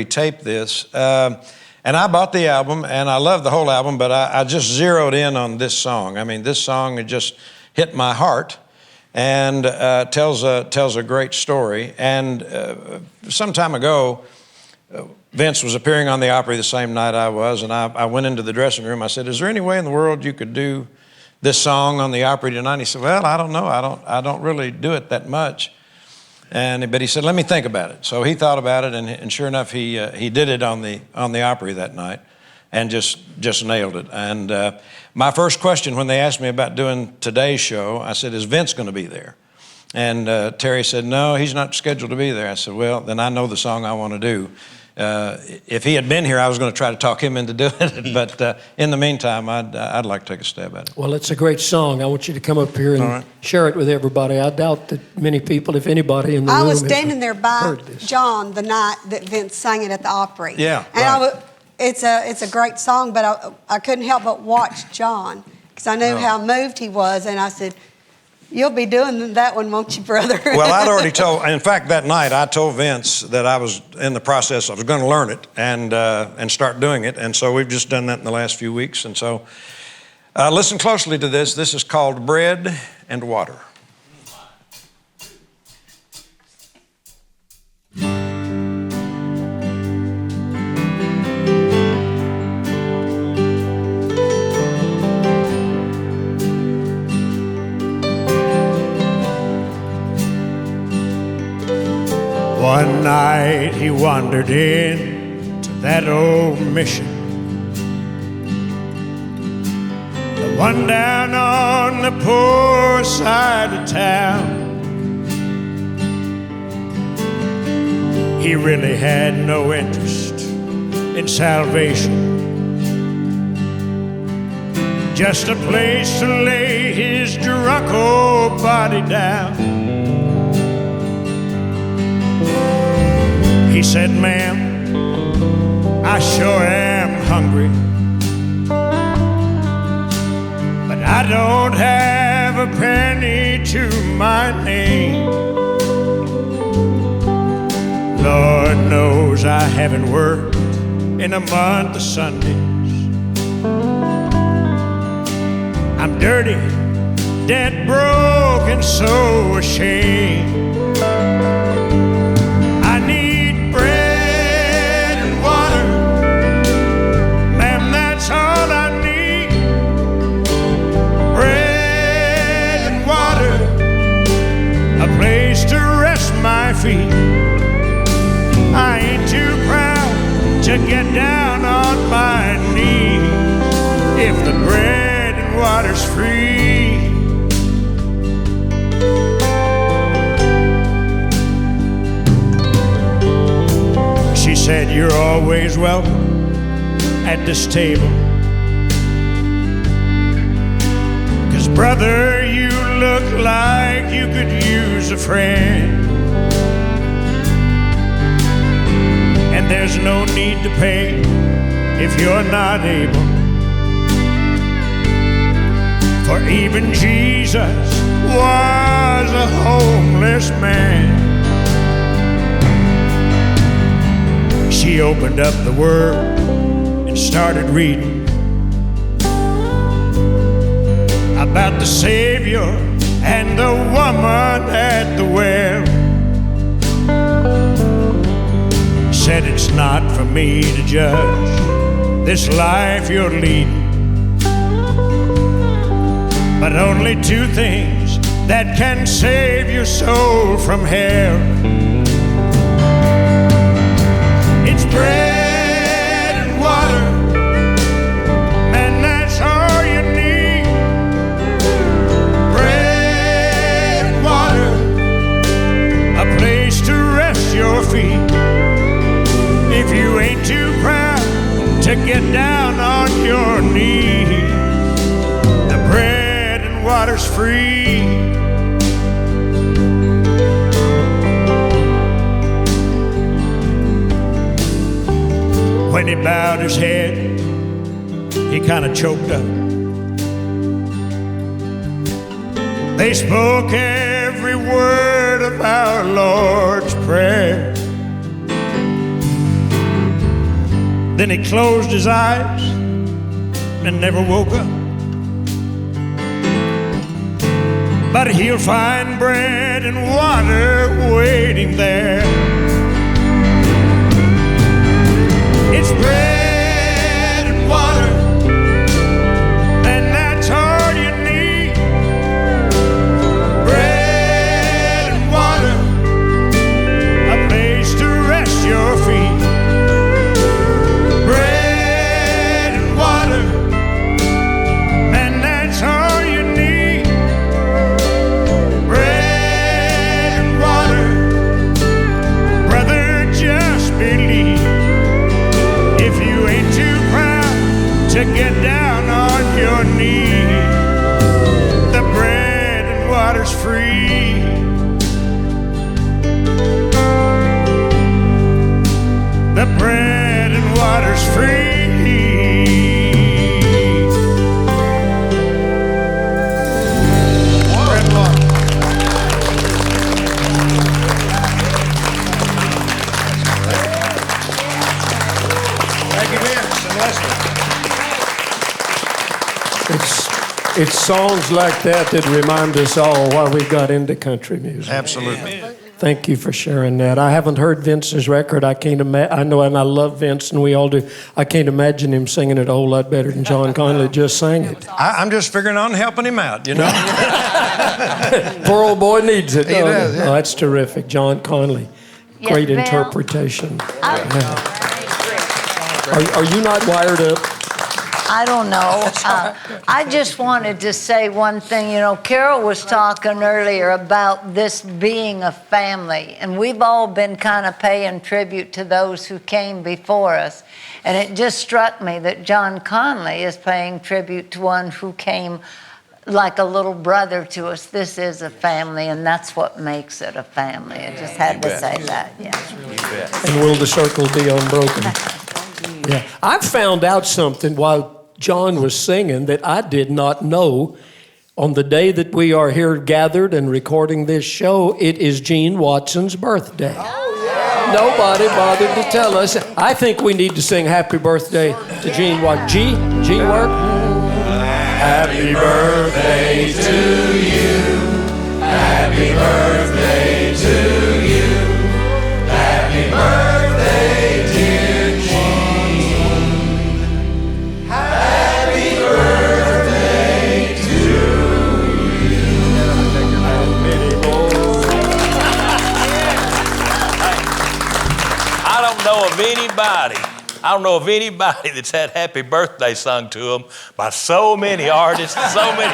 [SPEAKER 18] tape this. And I bought the album, and I love the whole album, but I just zeroed in on this song. I mean, this song, it just hit my heart and tells a great story. And some time ago, Vince was appearing on the Opry the same night I was, and I went into the dressing room. I said, "Is there any way in the world you could do this song on the Opry tonight?" He said, "Well, I don't know. I don't really do it that much." But he said, "Let me think about it." So he thought about it, and sure enough, he did it on the Opry that night, and just nailed it. And my first question when they asked me about doing today's show, I said, "Is Vince going to be there?" And Terry said, "No, he's not scheduled to be there." I said, "Well, then I know the song I want to do." If he had been here, I was going to try to talk him into doing it. But in the meantime, I'd like to take a stab at it.
[SPEAKER 2] Well, it's a great song. I want you to come up here and share it with everybody. I doubt that many people, if anybody in the room,
[SPEAKER 3] I was standing there by John the night that Vince sang it at the Opry.
[SPEAKER 18] Yeah,
[SPEAKER 3] and it's a great song, but I couldn't help but watch John because I knew how moved he was, and I said, "You'll be doing that one, won't you, brother?"
[SPEAKER 18] Well, I'd already told, in fact, that night I told Vince that I was in the process, I was going to learn it and start doing it. And so we've just done that in the last few weeks. And so listen closely to this. This is called Bread and Water.
[SPEAKER 17] One night he wandered into that old mission, the one down on the poor side of town. He really had no interest in salvation, just a place to lay his drunk old body down. He said, "Ma'am, I sure am hungry, but I don't have a penny to my name. Lord knows I haven't worked in a month of Sundays. I'm dirty, dead broke, and so ashamed. My feet. I ain't too proud to get down on my knees if the bread and water's free." She said, "You're always welcome at this table, 'cause brother, you look like you could use a friend. And there's no need to pay if you're not able, for even Jesus was a homeless man." She opened up the Word and started reading about the Savior and the woman at the well. Said, "It's not for me to judge this life you're leading, but only two things that can save your soul from hell. It's bread and water, man, that's all you need. Bread and water, a place to rest your feet. If you ain't too proud to get down on your knees, the bread and water's free."
[SPEAKER 19] when he bowed his head, he kind of choked up. They spoke every word of our Lord's Prayer. Then he closed his eyes and never woke up. But he'll find bread and water waiting there. It's bread and water, and that's all you need. Bread and water, a place to rest your feet. Bread and water, and that's all you need. Bread and water, brother, just believe. If you ain't too proud to get down on your knees, the bread and water's free. The bread and water's free. Bread and water.
[SPEAKER 18] Thank you, Vince and Leslie.
[SPEAKER 2] It's songs like that that remind us all why we got into country music.
[SPEAKER 18] Absolutely.
[SPEAKER 2] Thank you for sharing that. I haven't heard Vince's record. I can't imagine. I know, and I love Vince, and we all do. I can't imagine him singing it a whole lot better than John Conlee just sang it.
[SPEAKER 18] I'm just figuring on helping him out, you know.
[SPEAKER 2] Poor old boy needs it.
[SPEAKER 18] He does, yeah.
[SPEAKER 2] Oh, that's terrific, John Conlee.
[SPEAKER 8] Yes,
[SPEAKER 2] Great
[SPEAKER 8] Val.
[SPEAKER 2] interpretation. Are you not wired up?
[SPEAKER 8] I don't know. I just wanted to say one thing. You know, Carol was talking earlier about this being a family, and we've all been kind of paying tribute to those who came before us. And it just struck me that John Conlee is paying tribute to one who came like a little brother to us. This is a family, and that's what makes it a family. I just had to say that. Yeah.
[SPEAKER 2] And will the circle be unbroken? Yeah. I found out something while John was singing that I did not know. On the day that we are here gathered and recording this show, it is Gene Watson's birthday. Nobody bothered to tell us. I think we need to sing happy birthday to Gene Watson. G work?
[SPEAKER 20] Happy birthday to you. Happy birthday to you. Happy birthday, dear Gene. Happy birthday to you.
[SPEAKER 21] I don't know of anybody that's had happy birthday sung to them by so many artists, so many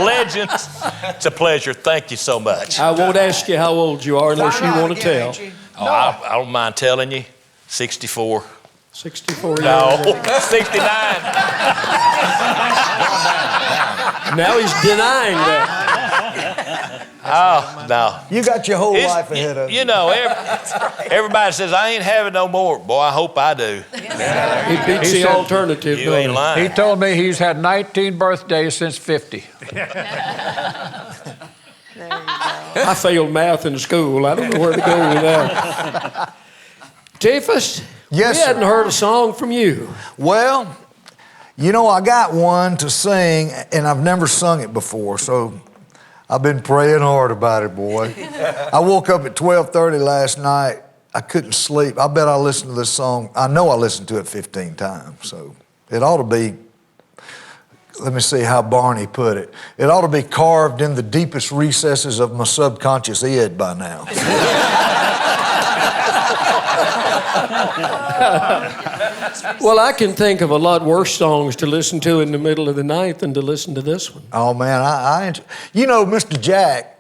[SPEAKER 21] legends. It's a pleasure. Thank you so much.
[SPEAKER 2] I won't ask you how old you are unless you want to tell.
[SPEAKER 21] Oh, I don't mind telling you. 64.
[SPEAKER 2] 64 years
[SPEAKER 21] No,
[SPEAKER 2] old.
[SPEAKER 21] 69.
[SPEAKER 2] Now he's denying that.
[SPEAKER 21] Oh, no.
[SPEAKER 16] You got your whole life ahead of you.
[SPEAKER 21] You know, everybody says, I ain't having no more. Boy, I hope I do.
[SPEAKER 2] He beats the alternative.
[SPEAKER 21] You ain't lying.
[SPEAKER 11] He told me he's had 19 birthdays since 50.
[SPEAKER 2] I failed math in school. I don't know where to go with that. Tiffus,
[SPEAKER 16] Yes,
[SPEAKER 2] we hadn't heard a song from you.
[SPEAKER 16] Well, you know, I got one to sing, and I've never sung it before, so I've been praying hard about it, boy. I woke up at 12:30 last night. I couldn't sleep. I bet I listened to this song. I know I listened to it 15 times, so it ought to be, let me see how Barney put it. It ought to be carved in the deepest recesses of my subconscious id by now.
[SPEAKER 2] Well, I can think of a lot worse songs to listen to in the middle of the night than to listen to this one.
[SPEAKER 16] Oh, man, you know, Mr. Jack,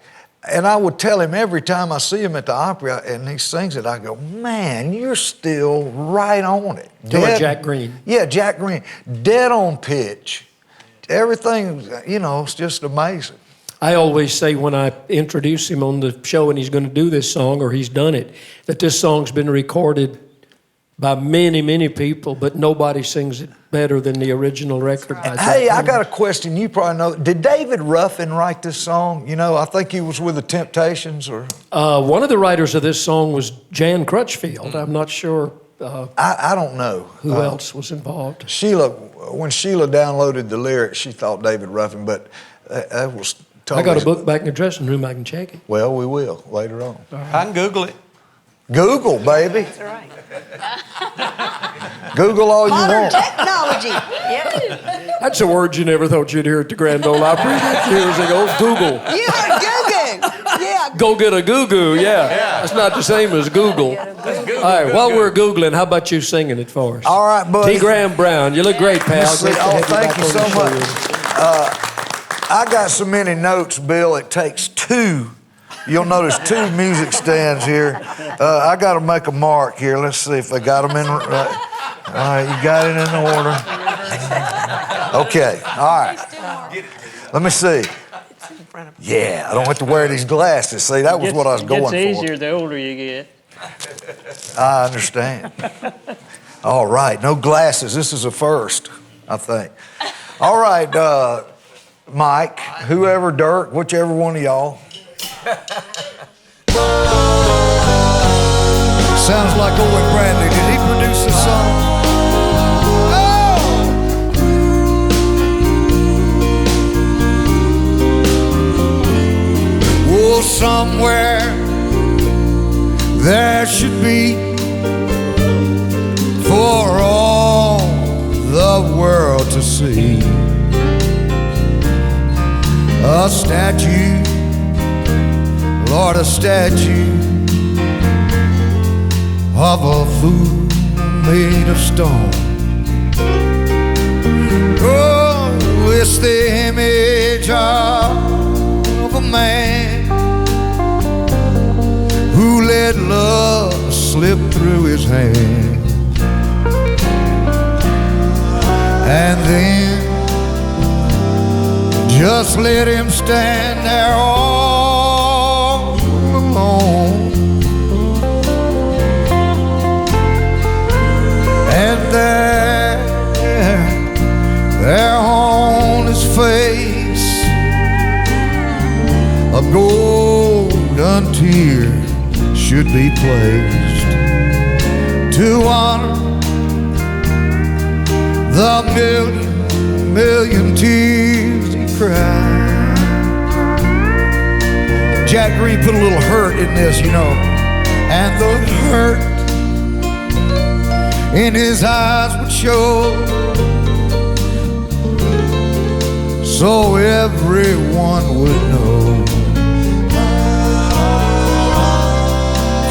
[SPEAKER 16] and I would tell him every time I see him at the Opry and he sings it, I go, man, you're still right on it.
[SPEAKER 2] Jack Green.
[SPEAKER 16] Yeah, Jack Green. Dead on pitch. Everything, you know, it's just amazing.
[SPEAKER 2] I always say when I introduce him on the show and he's going to do this song or he's done it, that this song's been recorded by many, many people, but nobody sings it better than the original record. By
[SPEAKER 16] Hey,
[SPEAKER 2] Jack
[SPEAKER 16] I got a question. You probably know. Did David Ruffin write this song? You know, I think he was with the Temptations, or
[SPEAKER 2] One of the writers of this song was Jan Crutchfield. I'm not sure.
[SPEAKER 16] I don't know
[SPEAKER 2] who else was involved.
[SPEAKER 16] Sheila, when Sheila downloaded the lyrics, she thought David Ruffin, but that was totally.
[SPEAKER 2] I got a book back in the dressing room. I can check it.
[SPEAKER 16] Well, we will later on.
[SPEAKER 12] I can Google it.
[SPEAKER 16] Google, baby.
[SPEAKER 13] That's right.
[SPEAKER 16] Google all you
[SPEAKER 3] Modern
[SPEAKER 16] want.
[SPEAKER 3] technology. Yeah.
[SPEAKER 2] That's a word you never thought you'd hear at the Grand Ole Opry years ago. Google.
[SPEAKER 3] You heard Goo-Goo. Yeah.
[SPEAKER 2] Go get a goo-goo, yeah. That's not the same as Google. All right, while we're Googling, how about you singing it for us?
[SPEAKER 16] All right, buddy.
[SPEAKER 2] T. Graham Brown, you look great, pal.
[SPEAKER 16] Let's see.
[SPEAKER 2] Great to
[SPEAKER 16] Oh,
[SPEAKER 2] have
[SPEAKER 16] thank
[SPEAKER 2] back
[SPEAKER 16] you
[SPEAKER 2] on
[SPEAKER 16] so
[SPEAKER 2] the show.
[SPEAKER 16] much. I got so many notes, Bill, it takes two. You'll notice two music stands here. I got to make a mark here. Let's see if I got them in right. All right, you got it in order. Okay, all right. Let me see. Yeah, I don't have to wear these glasses. See, that was what I was going for.
[SPEAKER 1] It gets easier the older you get.
[SPEAKER 16] I understand. All right, no glasses. This is a first, I think. All right, Mike, whoever, Dirk, whichever one of y'all.
[SPEAKER 20] Sounds like Owen Bradley. Did he produce this song? Oh, somewhere there should be for all the world to see a statue, Lord, a statue of a fool made of stone. Oh, it's the image of a man who let love slip through his hand, and then just let him stand there all alone. And there on his face, a golden tear should be placed to honor the million tears he cried. Jack Green put a little hurt in this, you know, and the hurt in his eyes would show, so everyone would know.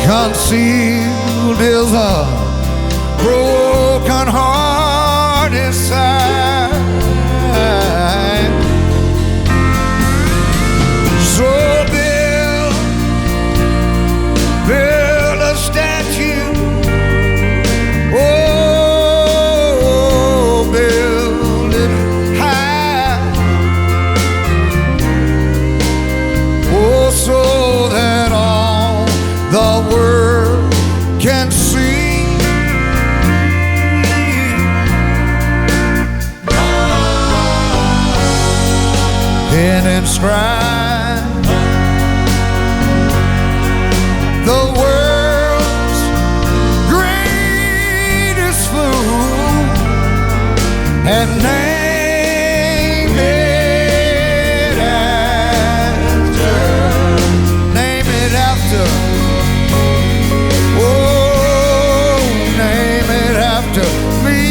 [SPEAKER 20] Concealed is a broken heart inside. So build a statue. Oh, build it high. Oh, so that all the world can see. And inscribe the world's greatest fool and name it after, oh, name it after me.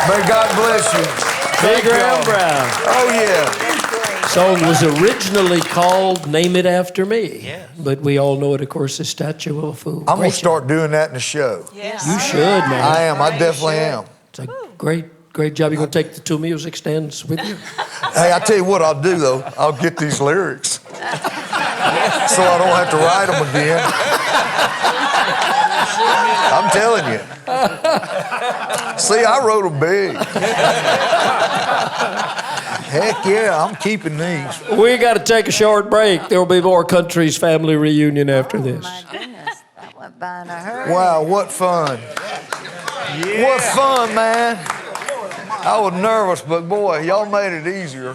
[SPEAKER 16] May God bless you.
[SPEAKER 2] T. Graham Brown.
[SPEAKER 16] Oh, yeah.
[SPEAKER 2] Song was originally called Name It After Me. Yeah. But we all know it, of course, is Statue of a Fool.
[SPEAKER 16] I'm going to start doing that in the show.
[SPEAKER 2] Yes. You should, man.
[SPEAKER 16] I am. I definitely am.
[SPEAKER 2] It's a great job. You going to take the two music stands with you?
[SPEAKER 16] Hey, I tell you what I'll do, though. I'll get these lyrics so I don't have to write them again. I'm telling you. See, I wrote them big. Heck yeah, I'm keeping these.
[SPEAKER 2] We got to take a short break. There will be more Country's Family Reunion after this.
[SPEAKER 8] My goodness, that went by in a hurry.
[SPEAKER 16] Wow, what fun. What fun, man. I was nervous, but boy, y'all made it easier.